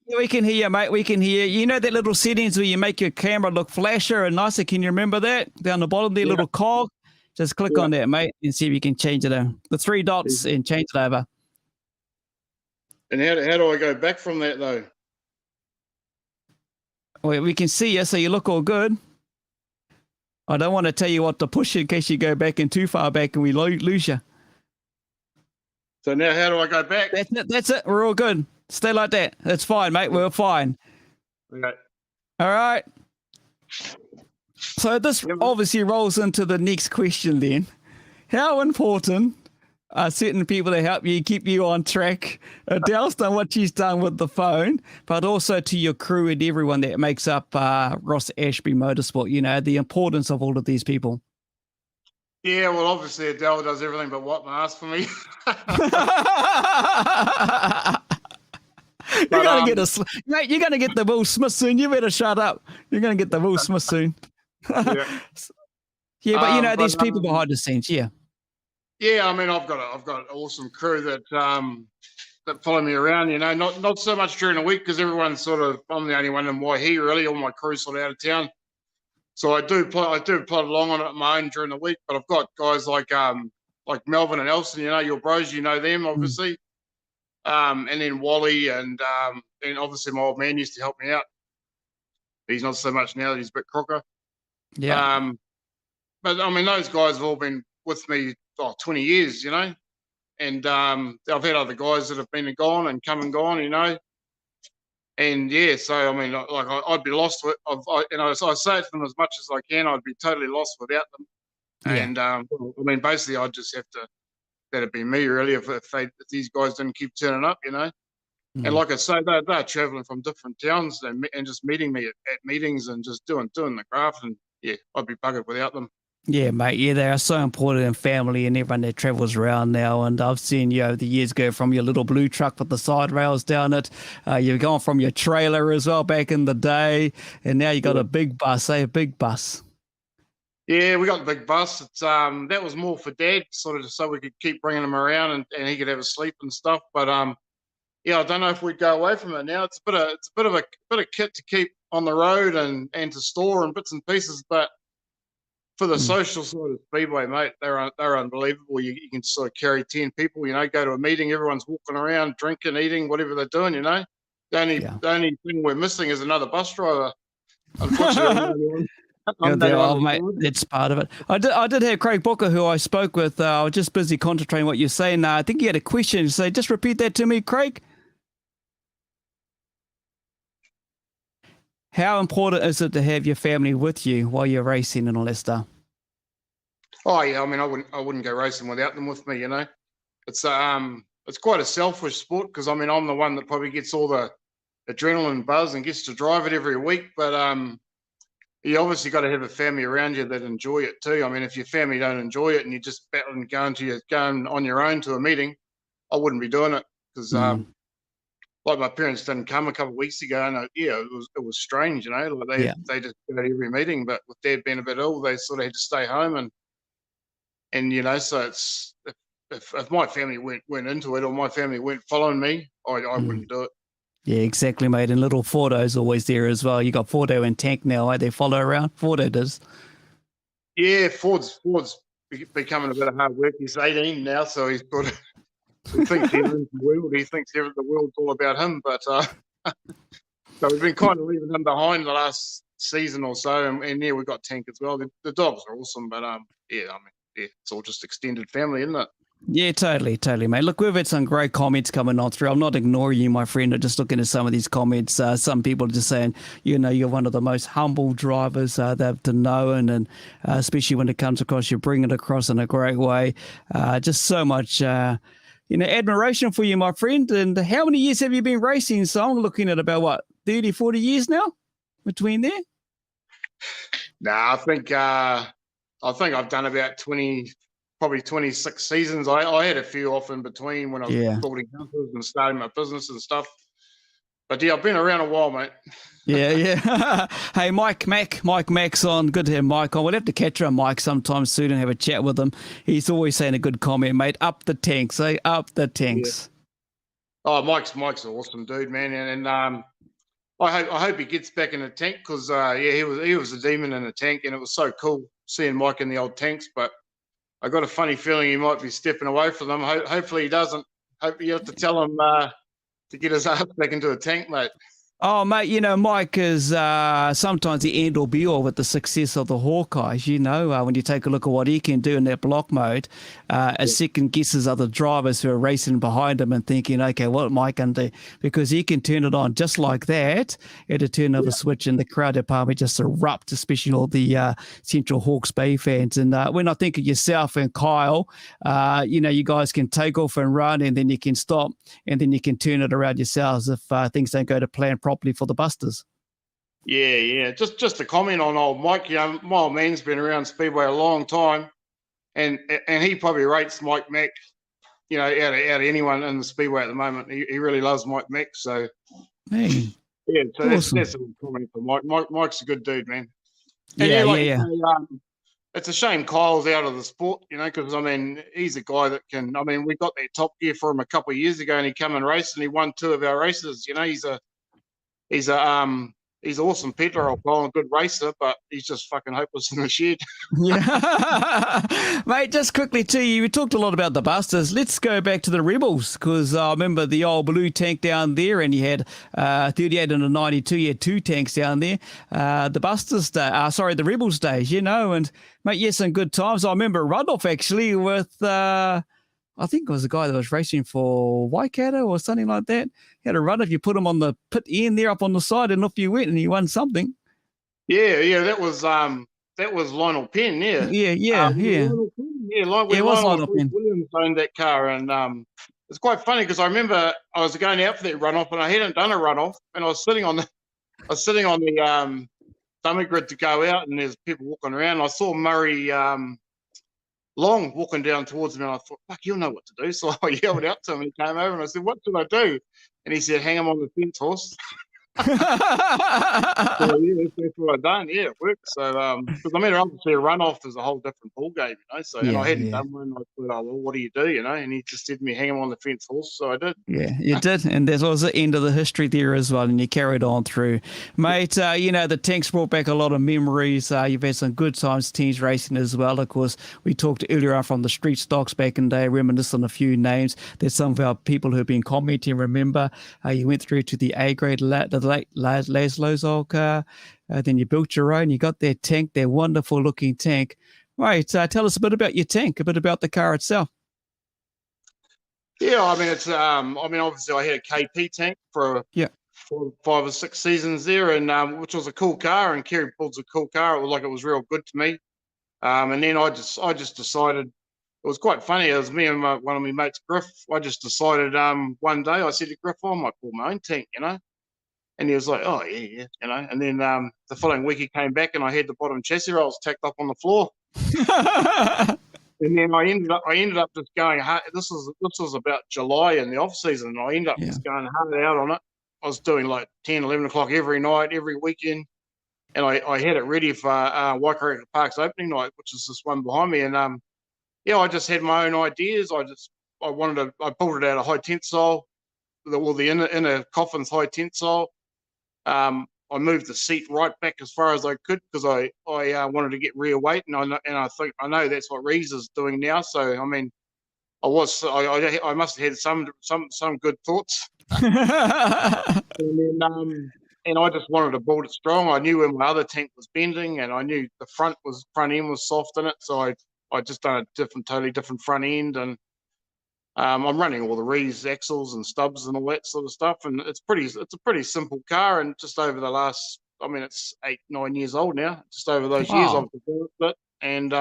Yeah, we can hear you, mate. We can hear you. You know that little settings where you make your camera look flasher and nicer? Can you remember that? Down the bottom there, Yeah, little cog. Just click yeah. on that, mate, and see if you can change it. The three dots and change it over. And how do I go back from that though? We can see you, so you look all good. I don't want to tell you what to push in case you go back in too far back and we lose you. So now how do I go back? That's it. That's it. We're all good. Stay like that. That's fine, mate. We're fine. Okay. All right. So this obviously rolls into the next question then. How important are certain people that help you keep you on track? Adele's done what she's done with the phone, but also to your crew and everyone that makes up Ross Ashby Motorsport, you know, the importance of all of these people. Yeah, well, obviously Adele does everything but wipe my ass for me. You're gonna mate. You're gonna get the Will Smith soon. You better shut up. You're gonna get the Will Smith soon. Yeah. Yeah, but you know, there's people behind the scenes. Yeah. Yeah, I mean, I've got an awesome crew that follow me around. You know, not so much during the week because everyone's sort of, I'm the only one in Waihi really. All my crew's sort of out of town, so I do plod along on it my own during the week. But I've got guys like Melvin and Elson. You know, your bros. You know them obviously. And then Wally and obviously my old man used to help me out. He's not so much now that he's a bit crocker. Yeah. But I mean, those guys have all been with me 20 years, you know, and I've had other guys that have been and gone and come and gone, you know, and yeah, so I mean, like I'd be lost with, so I say it to them as much as I can. I'd be totally lost without them, Yeah. and I mean, basically, I'd just have to let it be me really if these guys didn't keep turning up, you know. And like I say, they're traveling from different towns and just meeting me at meetings and just doing the graft, and yeah, I'd be buggered without them. Yeah, mate. Yeah, they are so important in family and everyone that travels around now. And I've seen you over the years go from your little blue truck with the side rails down it. You've gone from your trailer as well back in the day. And now you got a big bus, a big bus. Yeah, we got the big bus. It's that was more for Dad, sort of so we could keep bringing him around and he could have a sleep and stuff. But yeah, I don't know if we'd go away from it now. It's a bit of kit to keep on the road and to store and bits and pieces, but for the social side of Speedway, mate, they're unbelievable. You can sort of carry 10 people, you know, go to a meeting, everyone's walking around, drinking, eating, whatever they're doing, you know. The only thing we're missing is another bus driver. Unfortunately, mate, it's part of it. I did have Craig Booker, who I spoke with. I was just busy concentrating what you're saying. I think he had a question. So just repeat that to me, Craig. How important is it to have your family with you while you're racing and all that stuff? Oh yeah, I mean, I wouldn't go racing without them with me. You know, it's quite a selfish sport because I mean, I'm the one that probably gets all the adrenaline buzz and gets to drive it every week. But you obviously got to have a family around you that enjoy it too. I mean, if your family don't enjoy it and you're just battling going on your own to a meeting, I wouldn't be doing it because like my parents didn't come a couple of weeks ago, and it was strange, you know. Like they just go to every meeting, but with Dad being a bit ill, they sort of had to stay home, and you know, so it's if my family went into it or my family weren't following me, I wouldn't do it. Yeah, exactly, mate. And little Fordo's always there as well. You got Fordo and Tank now, eh? They follow around. Fordo does. Yeah, Ford's becoming a bit of hard work. He's 18 now, so he's got. He thinks he runs the world. He thinks the world's all about him. But so we've been kind of leaving him behind the last season or so. And yeah, we've got Tank as well. The dogs are awesome, but it's all just extended family, isn't it? Yeah, totally, mate. Look, we've had some great comments coming on through. I'm not ignoring you, my friend. I'm just looking at some of these comments. Some people are just saying, you know, you're one of the most humble drivers they've to know, and especially when it comes across, you bring it across in a great way. Just so much, admiration for you, my friend. And how many years have you been racing? So I'm looking at about, 30, 40 years now between there? Nah, I think I've done about 20, probably 26 seasons. I had a few off in between when I was building houses and starting my business and stuff. But yeah, I've been around a while, mate. Yeah. Hey, Mike Mack's on. Good to have Mike on. We'll have to catch on Mike sometime soon and have a chat with him. He's always saying a good comment, mate. Up the tanks, eh? Up the tanks. Oh, Mike's an awesome dude, man, and I hope he gets back in the tank because he was a demon in the tank, and it was so cool seeing Mike in the old tanks. But I got a funny feeling he might be stepping away from them. Hopefully he doesn't. Hope you have to tell him to get his ass back into a tank, mate. Oh, mate, Mike is sometimes the end or be all with the success of the Hawkeyes. When you take a look at what he can do in that block mode, second guesses other drivers who are racing behind him and thinking, okay, what Mike can do? Because he can turn it on just like that at a turn of a switch, and the crowd department just erupt, especially all the Central Hawke's Bay fans. And when I think of yourself and Kyle, you guys can take off and run, and then you can stop, and then you can turn it around yourselves if things don't go to plan properly for the Busters. Yeah. Just to comment on old Mike, my old man's been around Speedway a long time, and he probably rates Mike Mack, out of anyone in the Speedway at the moment. He really loves Mike Mack, so Man, yeah. So awesome. that's a good comment for Mike. Mike's a good dude, man. And Yeah. It's a shame Kyle's out of the sport, because he's a guy that can. We got that Top Gear for him a couple of years ago, and he come and raced, and he won 2 of our races. He's an awesome peddler, I'll call him, a good racer, but he's just fucking hopeless in the shed. Yeah. Mate, just quickly to you, we talked a lot about the Busters. Let's go back to the Rebels, because I remember the old blue tank down there, and you had 38 and a 92. You had 2 tanks down there. The Busters day, the Rebels days, and mate, yes, some good times. I remember a runoff actually with I think it was a guy that was racing for Waikato or something like that. He had a run if you put him on the pit end there up on the side, and off you went, and he won something. Yeah, that was Lionel Penn, yeah. Yeah. Lionel Penn, it was Lionel Penn. Williams owned that car, and it's quite funny because I remember I was going out for that runoff, and I hadn't done a runoff, and I was sitting on the dummy grid to go out, and there's people walking around. And I saw Murray Long walking down towards me, and I thought, fuck, you'll know what to do. So I yelled out to him, and he came over, and I said, what should I do? And he said, hang him on the fence, horse. So yeah, that's what I done. Yeah, it worked. So because obviously a runoff is a whole different ball game, So and I hadn't done one. I thought, oh well, what do you do, And he just said to me, hang him on the fence, horse. So I did. Yeah, you did, and that was the end of the history there as well, and you carried on through, mate. The tanks brought back a lot of memories. You've had some good times, teams racing as well. Of course, we talked earlier on from the street stocks back in the day, reminiscing a few names that some of our people who've been commenting remember. You went through to the A grade, the late Laszlo's old car. Then you built your own. You got that tank, that wonderful looking tank. Right, tell us a bit about your tank, a bit about the car itself. Yeah, it's obviously I had a KP tank for 5 or 6 seasons there, and which was a cool car, and Kerry builds a cool car. It was real good to me. And then I just decided, it was quite funny. It was me and one of my mates, Griff. I just decided one day, I said to Griff, I might build my own tank, And he was like, oh, yeah. And then the following week he came back, and I had the bottom chassis rails tacked up on the floor. And then I ended up just going hard. This was about July in the off season. And I ended up just going hard out on it. I was doing like 10, 11 o'clock every night, every weekend. And I had it ready for Waikato Park's opening night, which is this one behind me. And I just had my own ideas. I pulled it out of high tensile, the inner coffin's high tensile. I moved the seat right back as far as I could because I wanted to get rear weight, and I know that's what Rees is doing now. So I must have had some good thoughts. And I just wanted to build it strong. I knew when my other tank was bending, and I knew the front end was soft in it, so I just done a totally different front end, and I'm running all the Rees axles and stubs and all that sort of stuff, and it's a pretty simple car. And just over the last, it's 8-9 years old now. Just over those years, I've developed it, and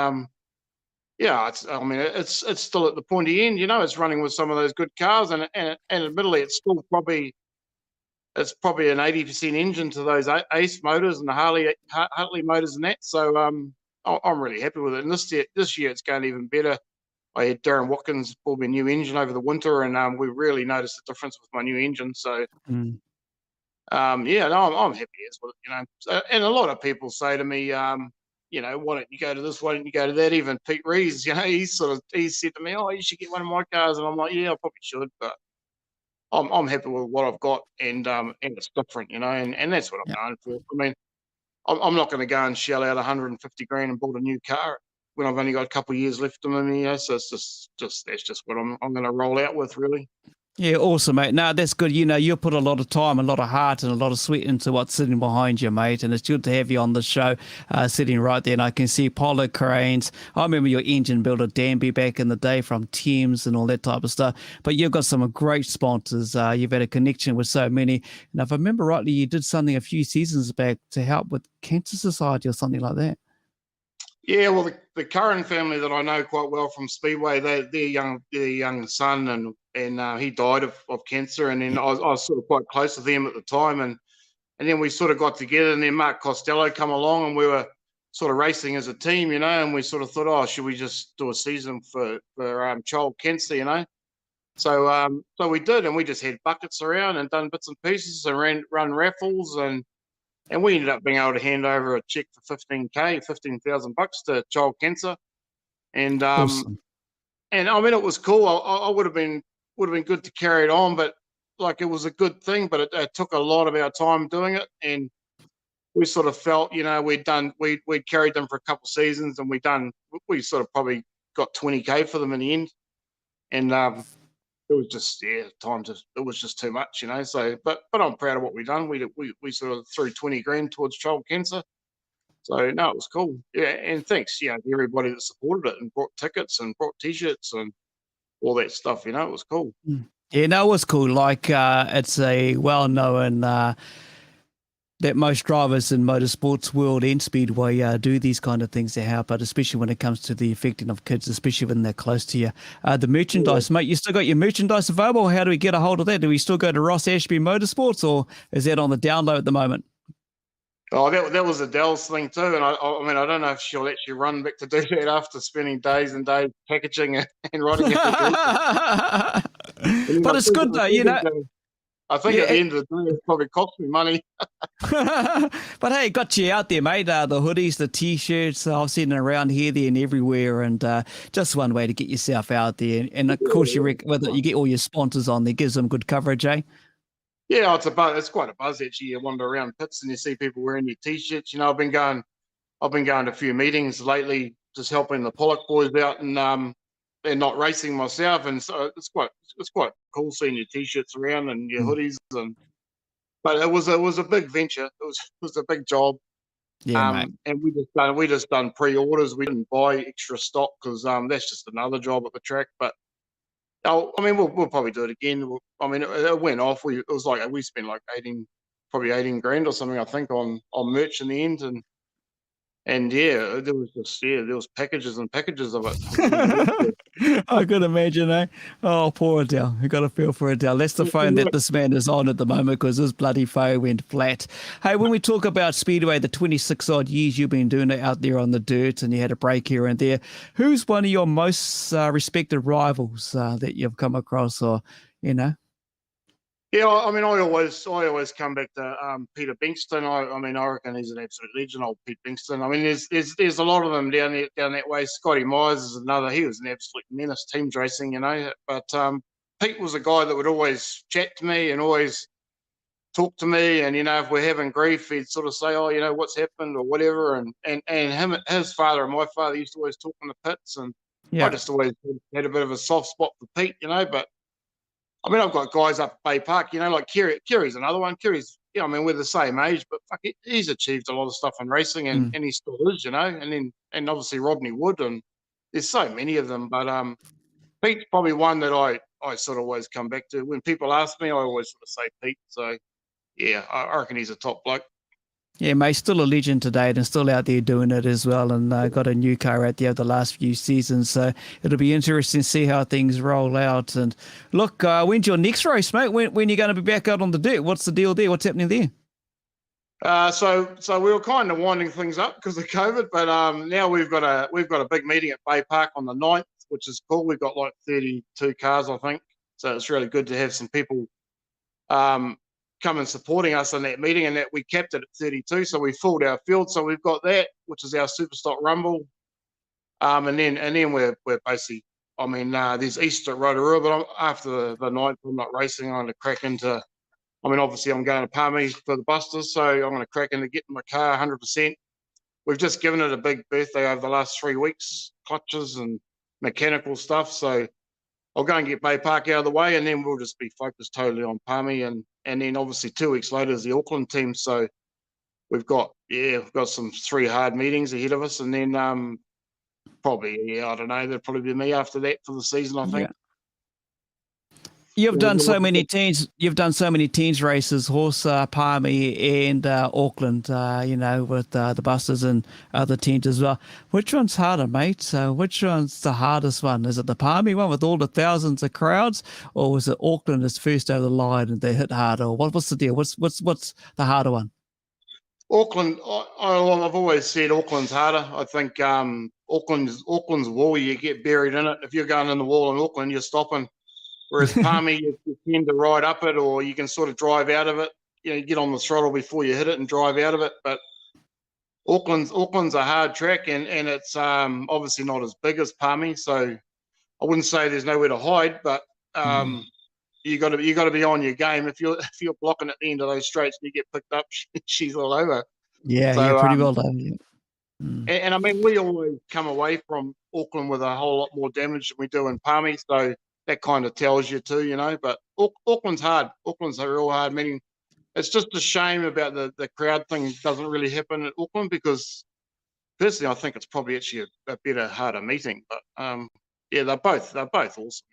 it's still at the pointy end. It's running with some of those good cars, and admittedly, it's still probably an 80% engine to those Ace motors and the Hartley motors and that. So I'm really happy with it. And this year it's going even better. I had Darren Watkins pull me a new engine over the winter, and we really noticed the difference with my new engine. So, I'm happy as with it, and a lot of people say to me, why don't you go to this? Why don't you go to that? Even Pete Rees, he said to me, oh, you should get one of my cars. And I'm like, yeah, I probably should. But I'm happy with what I've got, and it's different, and that's what I'm Yeah. going for. I mean, I'm not going to go and shell out 150 grand and build a new car when I've only got a couple of years left in me. So it's that's just what I'm going to roll out with, really. Yeah, awesome, mate. No, that's good. You put a lot of time, a lot of heart, and a lot of sweat into what's sitting behind you, mate. And it's good to have you on the show, sitting right there. And I can see Polo cranes. I remember your engine builder, Danby, back in the day from Thames and all that type of stuff. But you've got some great sponsors. You've had a connection with so many. And if I remember rightly, you did something a few seasons back to help with Cancer Society or something like that. Yeah, well, the Curran family that I know quite well from Speedway, their young son, and he died of cancer, and then I was sort of quite close to them at the time, and then we sort of got together, and then Mark Costello come along, and we were sort of racing as a team, and we sort of thought, oh, should we just do a season for child cancer, So we did, and we just had buckets around and done bits and pieces and run raffles, and we ended up being able to hand over a check for $15,000 to child cancer, and Awesome. and I mean it was cool. I would have been good to carry it on, but like it was a good thing, but it took a lot of our time doing it, and we sort of felt, we'd carried them for a couple of seasons, and we sort of probably got 20K for them in the end, and it was just it was just too much, So, but I'm proud of what we done. We sort of threw 20 grand towards child cancer. So no, it was cool. Yeah, and thanks, to everybody that supported it and brought tickets and brought t-shirts and all that stuff. It was cool. Yeah, no, it was cool. Like, it's a well-known that most drivers in motorsports world and speedway do these kind of things to help, but especially when it comes to the affecting of kids, especially when they're close to you. The merchandise, mate, you still got your merchandise available? How do we get a hold of that? Do we still go to Ross Ashby Motorsports, or is that on the download at the moment? Oh, that was Adele's thing too, and I mean, I don't know if she'll let you run back to do that after spending days and days packaging and writing it. But it's good though, I think at the end of the day, it probably cost me money. But hey, it got you out there, mate. The hoodies, the t-shirts, I've seen them around here, there, and everywhere, and just one way to get yourself out there. And of course, you get all your sponsors on there, gives them good coverage, eh? Yeah, it's quite a buzz actually. You wander around pits and you see people wearing your t-shirts. I've been going to a few meetings lately, just helping the Pollock boys out, and not racing myself, and so it's quite cool seeing your t-shirts around and your hoodies, but it was a big venture. It was a big job. Yeah, mate. And we just done pre-orders. We didn't buy extra stock because that's just another job at the track. But I mean, we'll probably do it again. I mean, it went off. It was like we spent like 18 grand or something, I think, on merch in the end, and yeah, there was packages and packages of it. I could imagine, eh? Oh, poor Adele. You got to feel for Adele. That's the phone that this man is on at the moment, because his bloody phone went flat. Hey, when we talk about Speedway, the 26 odd years you've been doing it out there on the dirt, and you had a break here and there, who's one of your most respected rivals that you've come across, or Yeah, I mean, I always come back to Peter Bingston. I mean, I reckon he's an absolute legend, old Pete Bingston. I mean, there's a lot of them down that way. Scotty Myers is another. He was an absolute menace, teams racing, But Pete was a guy that would always chat to me and always talk to me. And if we're having grief, he'd sort of say, "Oh, what's happened," or whatever. And his father and my father used to always talk in the pits, and I just always had a bit of a soft spot for Pete, But I mean, I've got guys up at Bay Park, like Kerry's another one. Kerry's, I mean, we're the same age, but fuck, he's achieved a lot of stuff in racing, and he still is, and obviously Rodney Wood, and there's so many of them. But Pete's probably one that I sort of always come back to. When people ask me, I always sort of say Pete. So, yeah, I reckon he's a top bloke. Yeah, mate, still a legend today and still out there doing it as well, and got a new car out there over the last few seasons, so it'll be interesting to see how things roll out. And look, when's your next race, mate? When are you going to be back out on the dirt? What's the deal there? What's happening there? So we were kind of winding things up because of COVID, but now we've got a big meeting at Bay Park on the 9th, which is cool. We've got like 32 cars, I think, so it's really good to have some people come and supporting us in that meeting, and that we capped it at 32, so we filled our field. So we've got that, which is our Superstock Rumble, and then we're basically I mean, there's Easter at Rotorua, but after the night, I'm not racing. I'm going to crack into. I mean, obviously, I'm going to Palmy for the Busters, so I'm going to crack into getting my car 100%. We've just given it a big birthday over the last 3 weeks, clutches and mechanical stuff. So I'll go and get Bay Park out of the way, and then we'll just be focused totally on Palmy. And then obviously 2 weeks later is the Auckland team. So we've got some 3 hard meetings ahead of us, and then probably, I don't know, there'll probably be me after that for the season, I think. Yeah. You've done so many teams. You've done so many teams races, horse, Palmy, and Auckland. With the Busters and other teams as well. Which one's harder, mate? So, which one's the hardest one? Is it the Palmy one with all the thousands of crowds, or was it Auckland that's first over the line and they hit harder? Or what's the deal? What's the harder one? Auckland. I've always said Auckland's harder. I think Auckland's wall. You get buried in it. If you're going in the wall in Auckland, you're stopping. Whereas Palmy, you tend to ride up it, or you can sort of drive out of it. You get on the throttle before you hit it and drive out of it. But Auckland's a hard track, and it's obviously not as big as Palmy. So I wouldn't say there's nowhere to hide, but you got to be on your game. If you're blocking at the end of those straights and you get picked up, she's all over. Yeah, so, pretty well done. Yeah. And I mean, we always come away from Auckland with a whole lot more damage than we do in Palmy. So that kind of tells you too, But Auckland's hard. Auckland's a real hard meeting. It's just a shame about the crowd thing doesn't really happen at Auckland, because personally, I think it's probably actually a better, harder meeting. But they're both awesome,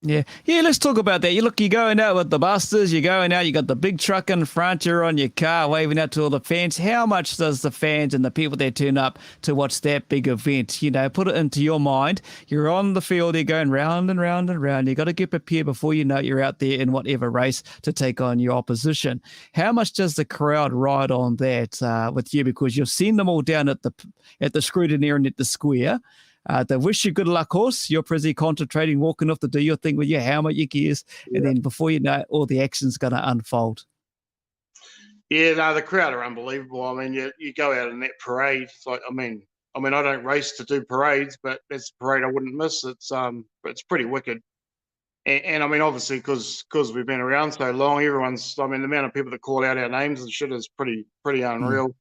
Yeah, let's talk about that. You're going out with the Busters, you're going out, you got the big truck in front, you're on your car waving out to all the fans. How much does the fans and the people that turn up to watch that big event, put it into your mind? You're on the field, you're going round and round and round. You got to get prepared before you know it, you're out there in whatever race to take on your opposition. How much does the crowd ride on that with you? Because you've seen them all down at the scrutineer and at the square. They wish you good luck, horse. You're busy concentrating, walking off to do your thing with your helmet, your gears, and then before you know it, all the action's going to unfold. Yeah, no, the crowd are unbelievable. I mean, you go out in that parade. It's like, I mean, I don't race to do parades, but that's a parade I wouldn't miss. It's pretty wicked. And I mean, obviously, because we've been around so long, the amount of people that call out our names and shit is pretty unreal.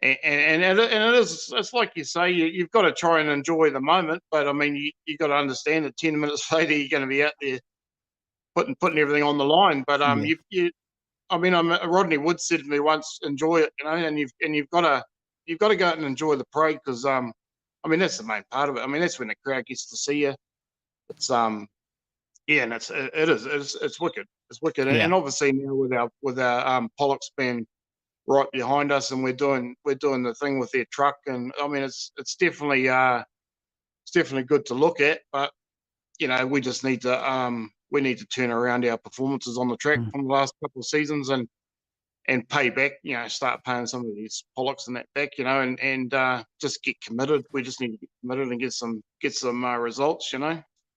And it's like you say, you've got to try and enjoy the moment, but I mean, you got to understand that 10 minutes later you're going to be out there putting everything on the line. But Rodney Wood said to me once, enjoy it, and you've got to go out and enjoy the parade, because that's the main part of it. I mean, that's when the crowd gets to see you. It's and it's wicked. It's wicked, and obviously now with our Pollux band right behind us, and we're doing the thing with their truck, and I mean it's definitely good to look at, but we just need to turn around our performances on the track from the last couple of seasons and pay back, start paying some of these Pollux and that back, and just get committed. We just need to get committed and get some results,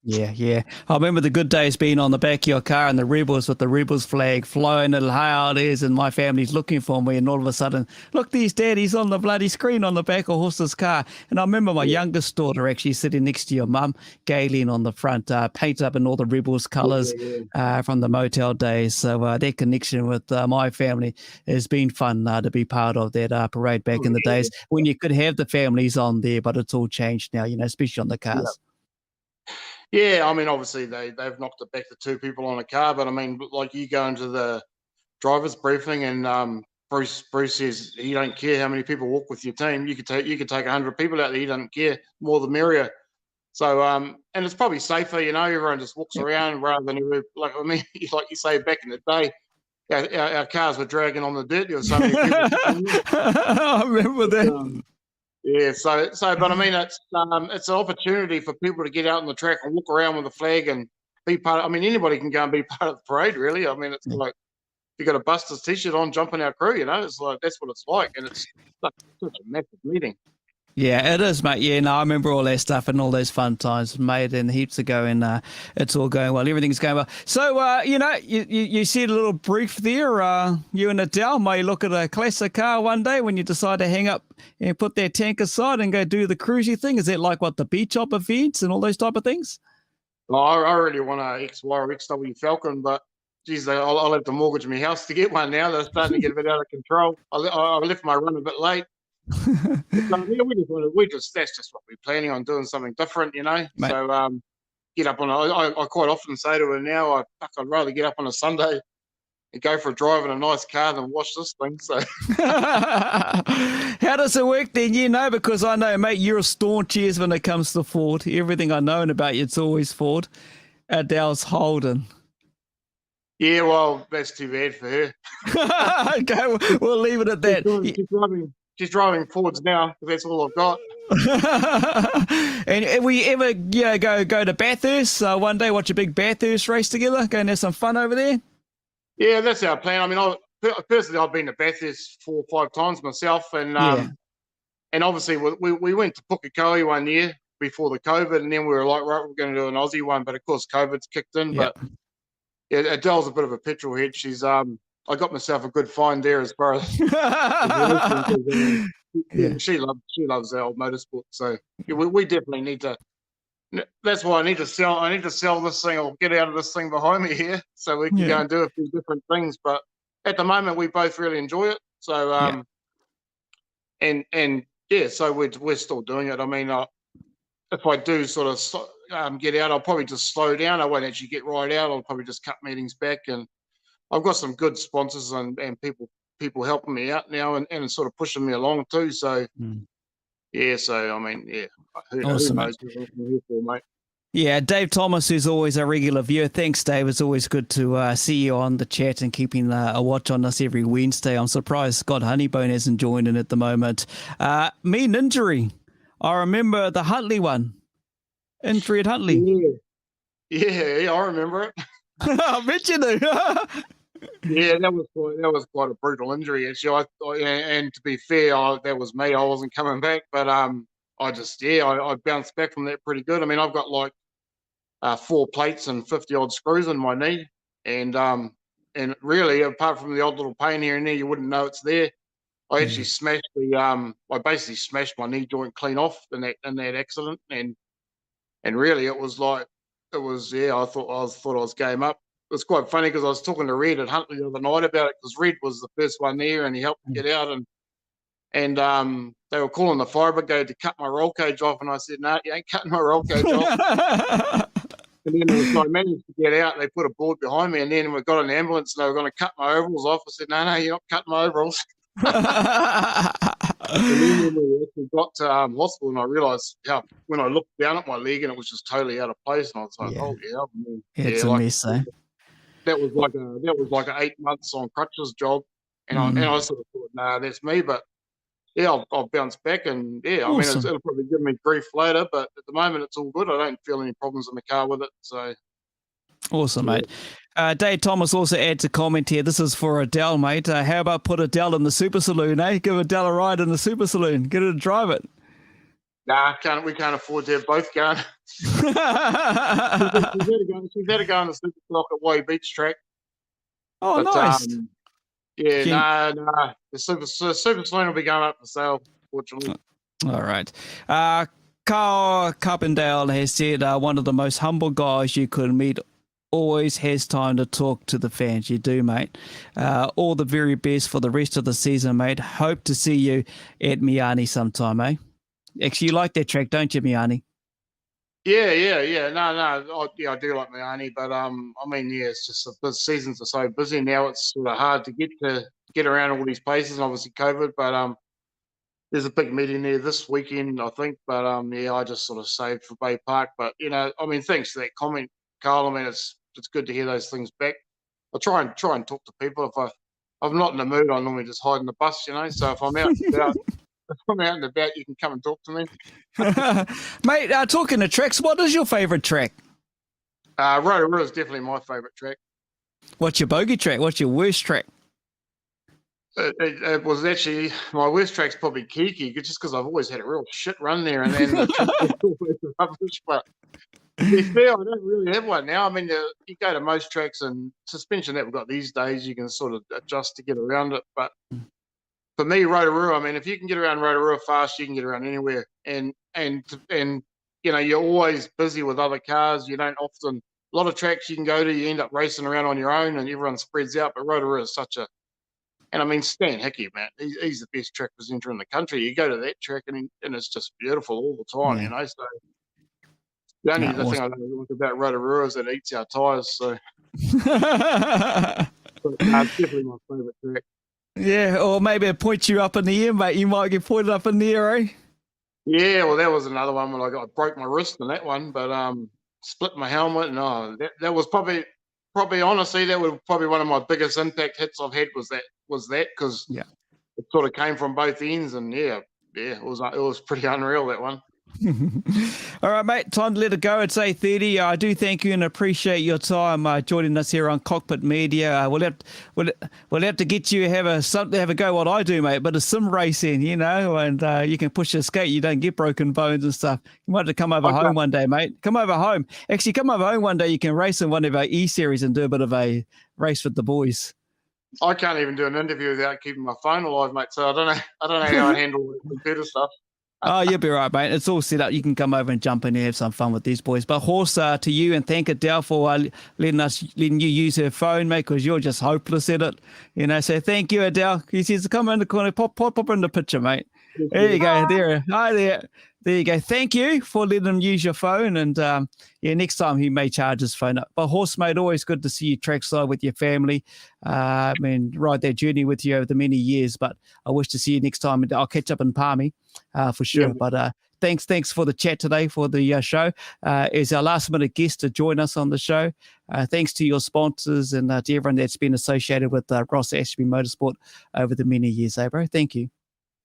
Yeah. I remember the good days being on the back of your car and the Rebels with the Rebels flag flying, little how it is, and my family's looking for me, and all of a sudden, look, there's Daddy's on the bloody screen on the back of Horse's car. And I remember my youngest daughter actually sitting next to your mum, Galen, on the front, painted up in all the Rebels colours from the motel days. So that connection with my family has been fun to be part of that parade back in the days when you could have the families on there, but it's all changed now, especially on the cars. Yeah, I mean, obviously they've knocked it back to 2 people on a car, but I mean, like, you go into the driver's briefing and Bruce says he don't care how many people walk with your team. You could take 100 people out there. He doesn't care, more the merrier. So and it's probably safer, everyone just walks around rather than like you say, back in the day, our cars were dragging on the dirt. There were so many people. I remember that. But I mean, it's an opportunity for people to get out on the track and walk around with a flag and be part of. I mean, anybody can go and be part of the parade, really. I mean, it's like, if you got a Busters t-shirt on, jump in our crew, it's like, that's what it's like, and it's such a massive meeting. Yeah, it is, mate. Yeah, no, I remember all that stuff and all those fun times, mate, and heaps ago, and it's all going well. Everything's going well. So, you said a little brief there. You and Adele may look at a classic car one day when you decide to hang up and put that tank aside and go do the cruisy thing. Is that like what the beach hop events and all those type of things? Well, I really want a XY or XW Falcon, but geez, I'll have to mortgage my house to get one now. They're starting to get a bit out of control. I left my run a bit late. Yeah, that's just what we're planning on doing, something different, Mate. So get up on I quite often say to her now, I'd rather get up on a Sunday and go for a drive in a nice car than watch this thing. So how does it work then? Because I know, mate, you're a staunch yes when it comes to Ford. Everything I've known about you, it's always Ford. Adele's Holden. Yeah, well, that's too bad for her. Okay, we'll leave it at that. She's driving Fords now because that's all I've got. And if we ever go to Bathurst one day, watch a big Bathurst race together, go and have some fun over there? Yeah, that's our plan. I mean, personally, I've been to Bathurst 4 or 5 times myself, and obviously we went to Pukekohe one year before the COVID, and then we were like, right, we're going to do an Aussie one, but of course COVID's kicked in. Yep. But yeah, Adele's a bit of a petrol head. She's I got myself a good find there as far as she loves the old motorsport. So yeah, we definitely need to. That's why I need to sell this thing or get out of this thing behind me here, so we can go and do a few different things. But at the moment, we both really enjoy it. So so we're still doing it. I mean, if I do sort of get out, I'll probably just slow down. I won't actually get right out. I'll probably just cut meetings back, and I've got some good sponsors and people helping me out now and sort of pushing me along too. So so I mean, who Awesome, knows what I'm here for, mate. Yeah, Dave Thomas, who's always a regular viewer. Thanks, Dave. It's always good to see you on the chat and keeping a watch on us every Wednesday. I'm surprised Scott Honeybone hasn't joined in at the moment. Mean injury. I remember the Huntley one. Injury at Huntley. Yeah, I remember it. I bet you do. Yeah, that was quite a brutal injury actually. And to be fair, that was me. I wasn't coming back, but I bounced back from that pretty good. I mean, I've got like 4 plates and 50 odd screws in my knee, and really, apart from the odd little pain here and there, you wouldn't know it's there. I actually smashed I basically smashed my knee joint clean off in that accident, and really it was I thought I was game up. It was quite funny because I was talking to Red at Huntley the other night about it, because Red was the first one there and he helped me get out, and they were calling the fire brigade to cut my roll cage off, and I said, no, you ain't cutting my roll cage off. And then I managed to get out, and they put a board behind me, and then we got an ambulance and they were going to cut my overalls off. I said, no, you're not cutting my overalls. And then when we actually got to hospital, and I realised when I looked down at my leg and it was just totally out of place, and I was like, oh yeah, it's a mess, eh? That was like an 8 months on crutches job, and I sort of thought, nah, that's me. But yeah, I'll bounce back, and awesome. I mean, it'll probably give me grief later, but at the moment it's all good. I don't feel any problems in the car with it. So awesome, mate. Dave Thomas also adds a comment here. This is for Adele, mate. How about put Adele in the super saloon, eh? Give Adele a ride in the super saloon. Get her to drive it. Nah, we can't afford to have both going. She's had to go on the super clock at Way Beach track. Oh, but, nice. The super saloon will be going up for sale, fortunately. All right. Carl Carpendale has said one of the most humble guys you could meet, always has time to talk to the fans. You do, mate. All the very best for the rest of the season, mate. Hope to see you at Miani sometime, eh? Actually, you like that track, don't you, Miani? Yeah. No. I do like Miani, but I mean, it's just the seasons are so busy now. It's sort of hard to get around all these places. Obviously, COVID, but there's a big meeting there this weekend, I think. But I just sort of saved for Bay Park. But I mean, thanks for that comment, Carl. I mean, it's good to hear those things back. I try and talk to people. If I'm not in the mood, I normally just hide in the bus, So if I'm out and about. If I'm out and about, you can come and talk to me. Mate, talking to tracks, what is your favourite track? Rotorua is definitely my favourite track. What's your bogey track? What's your worst track? It was actually my worst track's probably Kiki, just because I've always had a real shit run there, and then the track was always rubbish. But to be fair, I don't really have one now. I mean, you go to most tracks and suspension that we've got these days, you can sort of adjust to get around it. But for me, Rotorua, I mean, if you can get around Rotorua fast, you can get around anywhere. And you know, you're always busy with other cars. You don't often, a lot of tracks you can go to, you end up racing around on your own, and everyone spreads out. But Rotorua is such a, and I mean, Stan Hickey, man, he's the best track presenter in the country. You go to that track, and it's just beautiful all the time, you know. So the only thing I don't like about Rotorua is it eats our tyres. So but, it's definitely my favourite track. Yeah, or maybe it points you up in the air, mate. You might get pointed up in the air, eh? Yeah, well, that was another one when I broke my wrist in that one, but split my helmet. And that was probably honestly, that was probably one of my biggest impact hits I've had was that because it sort of came from both ends, and it was pretty unreal, that one. All right, mate, time to let it go. It's 8:30. I do thank you and appreciate your time joining us here on Cockpit Media. We'll have to get you have a go what I do, mate, but a sim racing, you know, and you can push your skate. You don't get broken bones and stuff. You might have to come over home one day, mate. Come over home. Actually, come over home one day. You can race in one of our E-series and do a bit of a race with the boys. I can't even do an interview without keeping my phone alive, mate. So I don't know how I handle the computer stuff. Oh, you'll be right, mate. It's all set up. You can come over and jump in and have some fun with these boys. But Horse, to you, and thank Adele for letting you use her phone, mate, because you're just hopeless at it. You know, so thank you, Adele. He says, come in the corner, pop in the picture, mate. There you go. There. Hi there. There you go. Thank you for letting him use your phone. And next time he may charge his phone up. But Horse, mate, always good to see you trackside with your family. I mean, ride that journey with you over the many years. But I wish to see you next time. I'll catch up in Palmy for sure. Yeah. But thanks for the chat today for the show. As our last minute guest to join us on the show. Thanks to your sponsors and to everyone that's been associated with Ross Ashby Motorsport over the many years, bro. Thank you.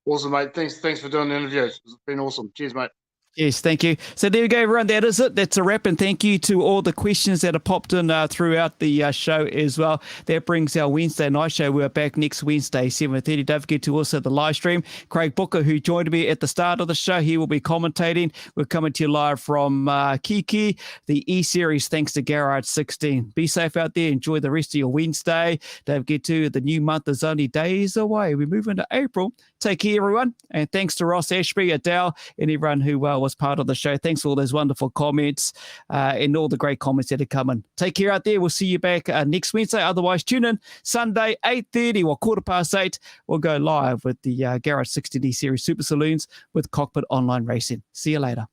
Awesome, mate. Thanks for doing the interviews. It's been awesome. Cheers, mate. Yes, thank you. So there we go, everyone. That is it. That's a wrap. And thank you to all the questions that have popped in throughout the show as well. That brings our Wednesday night show. We're back next Wednesday, 7:30. Don't forget to also the live stream. Craig Booker, who joined me at the start of the show, he will be commentating. We're coming to you live from Kiki, the E-Series, thanks to Garage 16. Be safe out there. Enjoy the rest of your Wednesday. Don't forget to, the new month is only days away. We move into April. Take care, everyone. And thanks to Ross Ashby, Adele, and everyone who was part of the show. Thanks for all those wonderful comments and all the great comments that are coming. Take care out there. We'll see you back next Wednesday. Otherwise, tune in Sunday, 8:30 or 8:15. We'll go live with the Garage 60D Series Super Saloons with Cockpit Online Racing. See you later.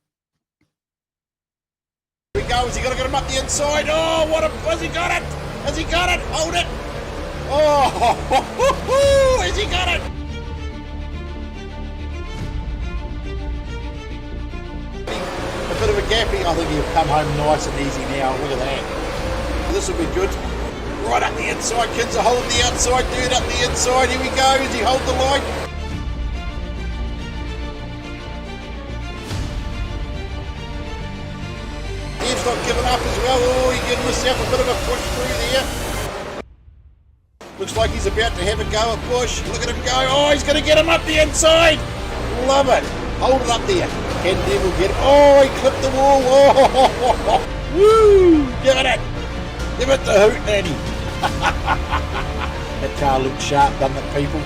Here he goes. He got to get him up the inside. Oh, has he got it? Has he got it? Hold it. Oh, has he got it? A bit of a gapping. I think he'll come home nice and easy now. Look at that. This will be good. Right up the inside. Kids are holding the outside. Dude up the inside. Here we go. Does he hold the line? He's not giving up as well. Oh, he's giving himself a bit of a push through there. Looks like he's about to have a go at Bush. Look at him go. Oh, he's going to get him up the inside. Love it. Hold it up there. Can Devil get it? Oh, he clipped the wall. Oh, woo! Give it. Give it the hoot, Nanny. That car looked sharp, doesn't it, people?